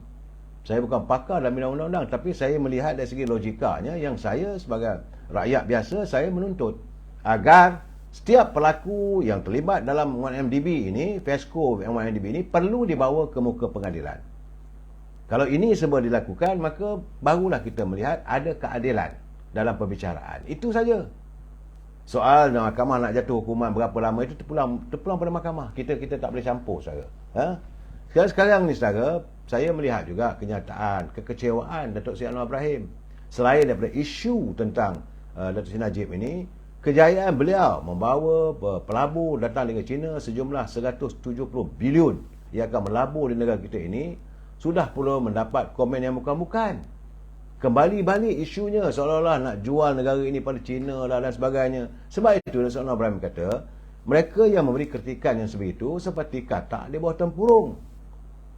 Saya bukan pakar dalam bidang undang-undang, tapi saya melihat dari segi logikanya, yang saya sebagai rakyat biasa, saya menuntut agar setiap pelaku yang terlibat dalam YNDB ini, PESCO YNDB ini, perlu dibawa ke muka pengadilan. Kalau ini semua dilakukan, maka barulah kita melihat ada keadilan dalam perbicaraan. Itu saja. Soal mahkamah nak jatuh hukuman berapa lama itu terpulang pada mahkamah. Kita tak boleh campur saudara. Sekarang ni saudara, saya melihat juga kenyataan kekecewaan Datuk Seri Anwar Ibrahim. Selain daripada isu tentang Datuk Seri Najib ini, kejayaan beliau membawa pelabur datang dari China sejumlah 170 bilion yang akan melabur di negara kita ini, sudah pula mendapat komen yang bukan-bukan. Kembali balik isunya seolah-olah nak jual negara ini pada China dan sebagainya. Sebab itu Datuk Anwar Ibrahim kata, mereka yang memberi kritikan yang sebegitu seperti katak di bawah tempurung.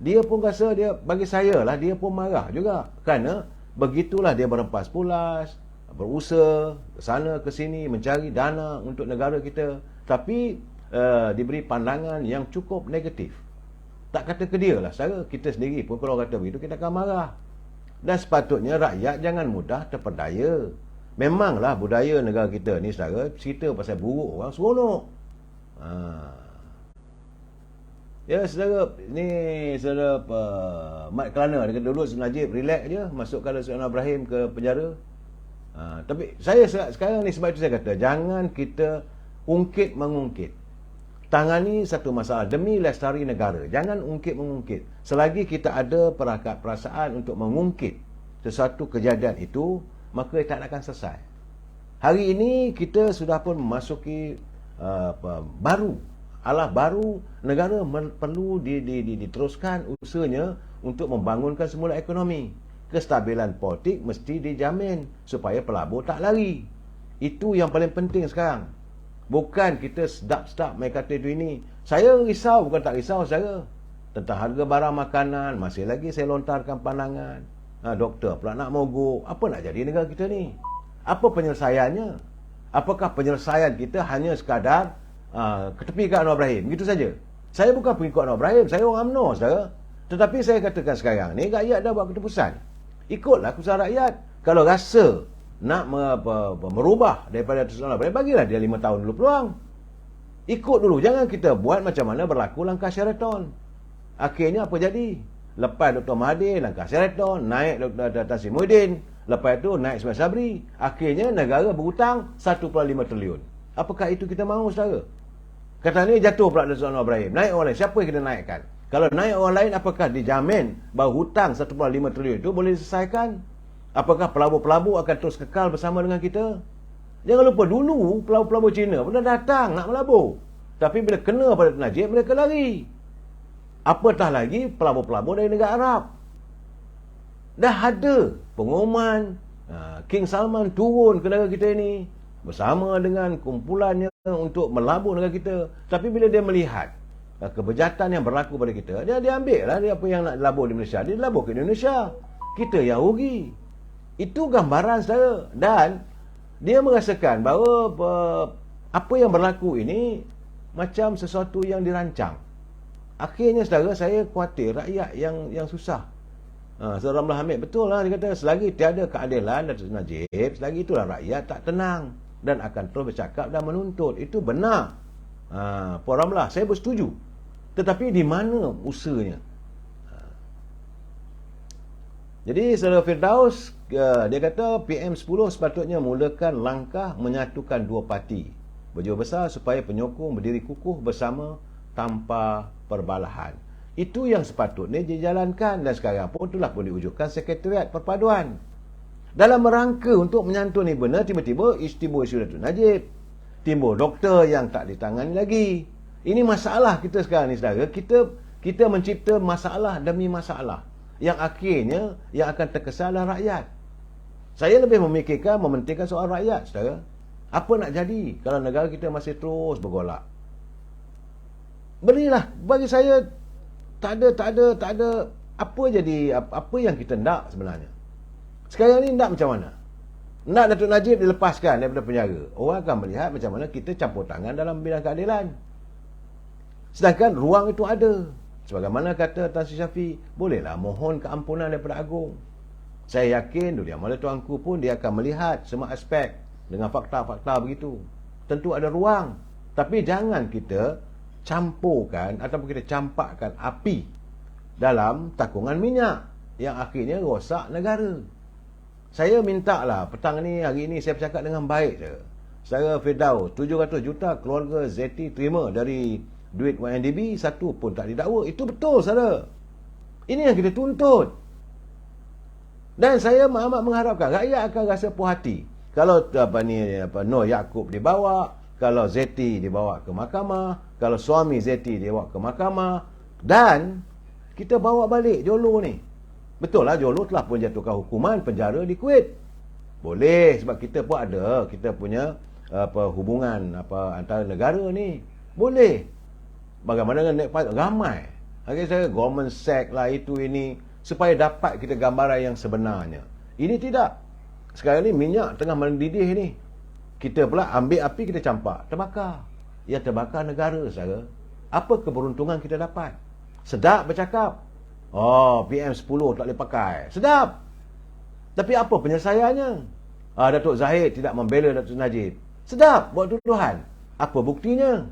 Dia pun rasa, bagi saya lah, dia pun marah juga. Kerana begitulah dia berempas pulas, berusaha ke sana ke sini mencari dana untuk negara kita, tapi diberi pandangan yang cukup negatif. Tak kata ke dia lah, saudara, kita sendiri pun kalau kata begitu kita akan marah. Dan sepatutnya rakyat jangan mudah terpedaya. Memanglah budaya negara kita ni saudara, cerita pasal buruk orang seronok. Ya saudara, ni saudara Mat Kelana, dia kata dulu Najib relax je, masukkan Datuk Anwar Ibrahim ke penjara. Tapi saya sekarang ni, sebab itu saya kata, jangan kita ungkit-mengungkit. Tangani satu masalah demi lestari negara. Jangan ungkit-mengungkit. Selagi kita ada perasaan untuk mengungkit sesuatu kejadian itu, maka tak akan selesai. Hari ini kita sudah pun memasuki arah baru. Negara perlu diteruskan usahanya untuk membangunkan semula ekonomi. Kestabilan politik mesti dijamin supaya pelabur tak lari. Itu yang paling penting sekarang. Bukan kita sedap-sedap main kata itu ini. Saya risau, bukan tak risau saudara. Tentang harga barang makanan, masih lagi saya lontarkan pandangan. Doktor pula nak mogok. Apa nak jadi negara kita ni? Apa penyelesaiannya? Apakah penyelesaian kita hanya sekadar ketepikan Anwar Ibrahim? Begitu saja. Saya bukan pengikut Anwar Ibrahim, saya orang UMNO saudara. Tetapi saya katakan sekarang ni, rakyat dah buat keputusan. Ikutlah keputusan rakyat. Kalau rasa nak merubah daripada Datuk Seri Anwar Ibrahim, bagilah dia 5 tahun dulu peluang. Ikut dulu, jangan kita buat macam mana berlaku langkah Sheraton. Akhirnya apa jadi? Lepas Dr. Mahathir, langkah Sheraton, naik Dr. Tan Sri Muhyiddin, lepas itu naik Ismail Sabri. Akhirnya negara berhutang 1.5 trilion. Apakah itu kita mahu, saudara? Kata ni jatuh pula Datuk Seri Anwar Ibrahim. Naik orang lain, siapa yang kita naikkan? Kalau naik orang lain, apakah dijamin bahawa hutang 1.5 trilion itu boleh diselesaikan? Apakah pelabur-pelabur akan terus kekal bersama dengan kita? Jangan lupa dulu pelabur-pelabur Cina pernah datang nak melabur. Tapi bila kena pada Najib, mereka lari. Apatah lagi pelabur-pelabur dari negara Arab. Dah ada pengumuman King Salman turun ke negara kita ini bersama dengan kumpulannya untuk melabur negara kita. Tapi bila dia melihat kebejatan yang berlaku pada kita, dia ambil lah dia apa yang nak labur di Malaysia, dia labur ke Indonesia. Kita yang rugi. Itu gambaran, saudara. Dan dia merasakan bahawa apa yang berlaku ini macam sesuatu yang dirancang. Akhirnya, saudara, saya khawatir rakyat yang susah. Saudara Ramlah Hamid betul lah, dia kata selagi tiada keadilan Datuk Najib, selagi itulah rakyat tak tenang dan akan terus bercakap dan menuntut. Itu benar. Puan Ramlah, saya bersetuju. Tetapi di mana usahanya? Jadi Saudara Firdaus, dia kata PM10 sepatutnya mulakan langkah menyatukan dua parti berjiwa besar supaya penyokong berdiri kukuh bersama tanpa perbalahan. Itu yang sepatutnya dijalankan, dan sekarang pun itulah pun diwujudkan Sekretariat Perpaduan. Dalam rangka untuk menyantuni benar, tiba-tiba timbul isu Datuk Najib, timbul doktor yang tak ditangani lagi. Ini masalah kita sekarang ni, saudara. Kita mencipta masalah demi masalah yang akhirnya yang akan terkesan adalah rakyat. Saya lebih memikirkan, mementingkan soal rakyat, saudara. Apa nak jadi kalau negara kita masih terus bergolak? Berilah, bagi saya tak ada apa jadi, apa yang kita nak sebenarnya. Sekarang ni nak macam mana? Nak Datuk Najib dilepaskan daripada penjara. Orang akan melihat macam mana kita campur tangan dalam bidang keadilan. Sedangkan ruang itu ada. Sebagaimana kata Tan Sri Syafi, bolehlah mohon keampunan daripada Agung. Saya yakin Duli Amal Tuanku pun dia akan melihat semua aspek dengan fakta-fakta begitu. Tentu ada ruang. Tapi jangan kita campurkan ataupun kita campakkan api dalam takungan minyak yang akhirnya rosak negara. Saya minta lah petang ni, hari ni saya bercakap dengan baik je. Saya Firdaus, 700 juta keluarga ZT terima dari duit YNDB, satu pun tak didakwa. Itu betul, saudara. Ini yang kita tuntut. Dan saya amat mengharapkan rakyat akan rasa puas hati kalau Nur Yaakob dibawa, kalau ZT dibawa ke mahkamah, kalau suami ZT dibawa ke mahkamah, dan kita bawa balik Jolo ni. Betul lah, Jolo telah pun jatuhkan hukuman penjara di Kuwait. Boleh, sebab kita pun ada, kita punya hubungan antara negara ni. Boleh. Bagaimana dengan naik pajak? Ramai. Akhirnya saya government sack lah, itu ini, supaya dapat kita gambaran yang sebenarnya. Ini tidak. Sekarang ni minyak tengah mendidih ni. Kita pula ambil api, kita campak, terbakar. Yang terbakar negara, saudara. Apa keberuntungan kita dapat? Sedap bercakap. Oh, PM10 tak boleh pakai. Sedap. Tapi apa penyelesaiannya? Datuk Zahid tidak membela Datuk Najib. Sedap buat tuduhan. Apa buktinya?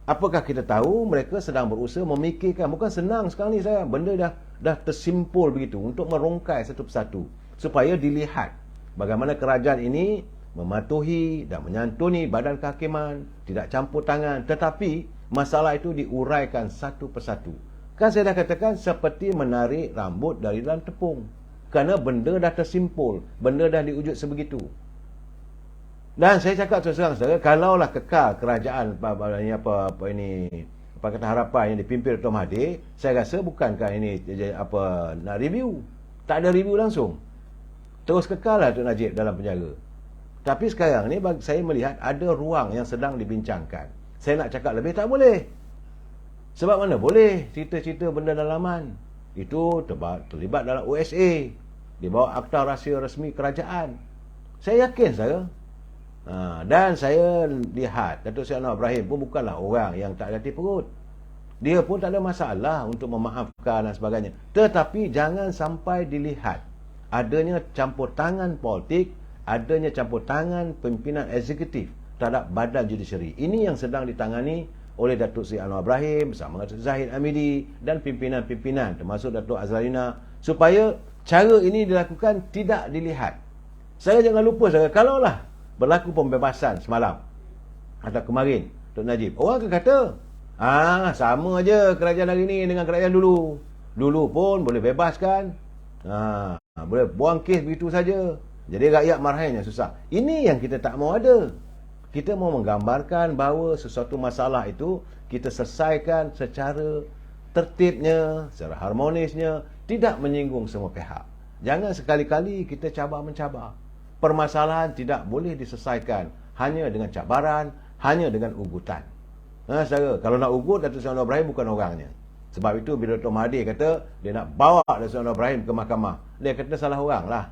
Apakah kita tahu mereka sedang berusaha memikirkan? Bukan senang sekarang ni, saya benda dah tersimpul begitu untuk merongkai satu persatu supaya dilihat bagaimana kerajaan ini mematuhi dan menyantuni badan kehakiman, tidak campur tangan, tetapi masalah itu diuraikan satu persatu. Kan saya dah katakan seperti menarik rambut dari dalam tepung, kerana benda dah tersimpul, benda dah diwujud sebegitu. Dan saya cakap terus terang, saudara, kalaulah kekal kerajaan Pakatan Harapan yang dipimpin Dr. Mahathir, saya rasa bukankah ini nak review. Tak ada review langsung. Terus kekal lah Dr. Najib dalam penjara. Tapi sekarang ni saya melihat ada ruang yang sedang dibincangkan. Saya nak cakap lebih tak boleh. Sebab mana boleh cerita-cerita benda dalaman. Itu terlibat dalam OSA, di bawah Akta Rahsia Rasmi Kerajaan. Saya yakin, saudara. Dan saya lihat Datuk Seri Anwar Ibrahim pun bukanlah orang yang tak ada hati perut. Dia pun tak ada masalah untuk memaafkan dan sebagainya. Tetapi jangan sampai dilihat adanya campur tangan politik adanya campur tangan pimpinan eksekutif terhadap badan judisiari. Ini yang sedang ditangani oleh Datuk Seri Anwar Ibrahim bersama Datuk Zahid Hamidi dan pimpinan-pimpinan termasuk Datuk Azralina, supaya cara ini dilakukan tidak dilihat. Saya jangan lupa, saya kalaulah berlaku pembebasan semalam atau kemarin Tok Najib, orang akan kata sama aja kerajaan hari ini dengan kerajaan dulu. Dulu pun boleh bebaskan, boleh buang kes begitu saja. Jadi rakyat marahnya susah. Ini yang kita tak mau ada. Kita mau menggambarkan bahawa sesuatu masalah itu kita selesaikan secara tertibnya, secara harmonisnya, tidak menyinggung semua pihak. Jangan sekali-kali kita cabar-mencabar. Permasalahan tidak boleh diselesaikan hanya dengan cabaran, hanya dengan ugutan. Saudara, kalau nak ugut, Datuk Seri Anwar Ibrahim bukan orangnya. Sebab itu bila Dr. Mahathir kata dia nak bawa Datuk Seri Anwar Ibrahim ke mahkamah, dia kata salah orang lah.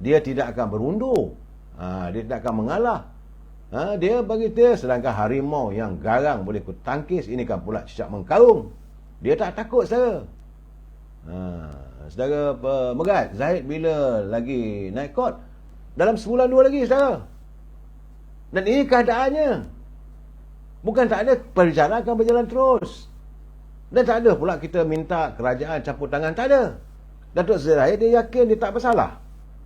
Dia tidak akan berundur, dia tidak akan mengalah. Dia bagi dia, sedangkan harimau yang garang boleh kutangkis, ini kan pula cicak mengkarung. Dia tak takut, saudara. Saudara Megat, Zahid bila lagi naik court? Dalam sebulan dua lagi, saudara. Dan ini keadaannya. Bukan tak ada, perjalanan akan berjalan terus. Dan tak ada pula kita minta kerajaan campur tangan, tak ada. Datuk Seri Zahid dia yakin dia tak bersalah.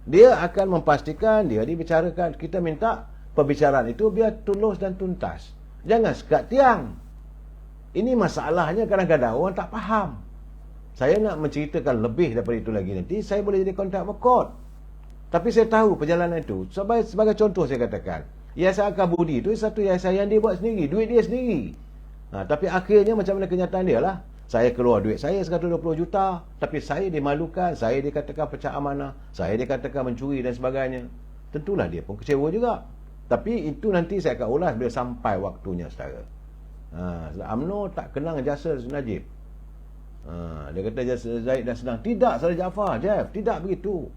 Dia akan memastikan, dia dibicarakan, kita minta perbicaraan itu biar tulus dan tuntas. Jangan sekat tiang. Ini masalahnya kadang-kadang orang tak faham. Saya nak menceritakan lebih daripada itu lagi nanti, saya boleh jadi contempt of court. Tapi saya tahu perjalanan itu. Sebagai contoh saya katakan, Yayasan Akabudi itu satu yayasan yang dia buat sendiri, duit dia sendiri. Tapi akhirnya macam mana kenyataan dia lah. Saya keluar duit saya 120 juta, tapi saya dimalukan, saya dikatakan pecah amanah, saya dikatakan mencuri dan sebagainya. Tentulah dia pun kecewa juga. Tapi itu nanti saya akan ulas bila sampai waktunya, saudara. UMNO tak kenang jasa Najib. Dia kata jasa Zahid dah senang. Tidak, saudara Jaafar, Jeff, tidak begitu.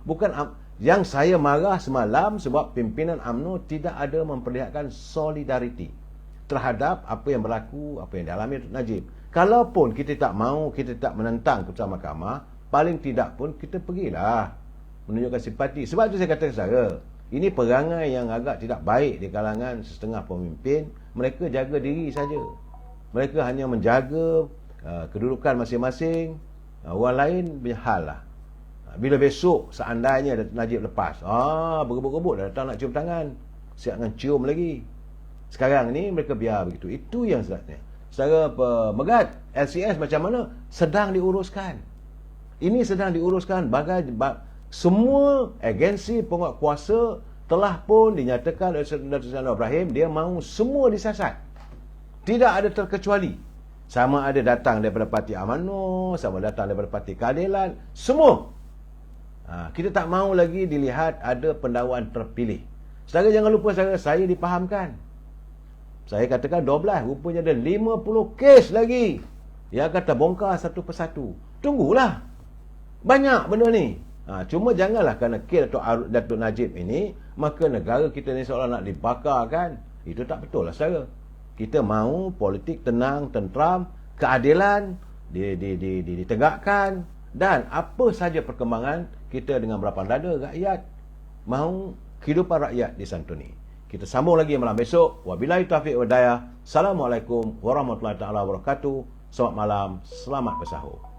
Bukan yang saya marah semalam sebab pimpinan UMNO tidak ada memperlihatkan solidariti terhadap apa yang berlaku, apa yang dialami Najib. Kalaupun kita tak mau, kita tak menentang keputusan mahkamah, paling tidak pun kita pergilah menunjukkan simpati. Sebab itu saya kata, saudara, ini perangai yang agak tidak baik di kalangan setengah pemimpin. Mereka jaga diri saja. Mereka hanya menjaga kedudukan masing-masing. Orang lain punya hal lah. Bila besok seandainya Datuk Najib lepas, berebut-rebut dah datang nak cium tangan, siap dengan cium lagi. Sekarang ni mereka biar begitu. Itu yang sebenarnya. Secara Megat, LCS macam mana? Sedang diuruskan. Ini sedang diuruskan. Semua agensi penguat kuasa telah pun dinyatakan oleh Datuk Seri Anwar Ibrahim, dia mahu semua disiasat. Tidak ada terkecuali. Sama ada datang daripada Parti Amanah, sama datang daripada Parti Keadilan, semua. Kita tak mahu lagi dilihat ada pendakwaan terpilih. Saudara jangan lupa, saya dipahamkan. Saya katakan 12, rupanya ada 50 kes lagi yang akan terbongkar satu persatu. Tunggulah. Banyak benda ni. Cuma janganlah kerana kes Datuk Najib ini, maka negara kita ni seolah nak dibakar kan. Itu tak betul lah, saudara. Kita mahu politik tenang, tentram, keadilan ditegakkan, dan apa saja perkembangan kita dengan berlapang dada, rakyat mahu kehidupan rakyat disantuni. Kita sambung lagi malam besok. Wabillahi taufiq wal hidayah. Assalamualaikum warahmatullahi taala wabarakatuh. Selamat malam, selamat bersahur.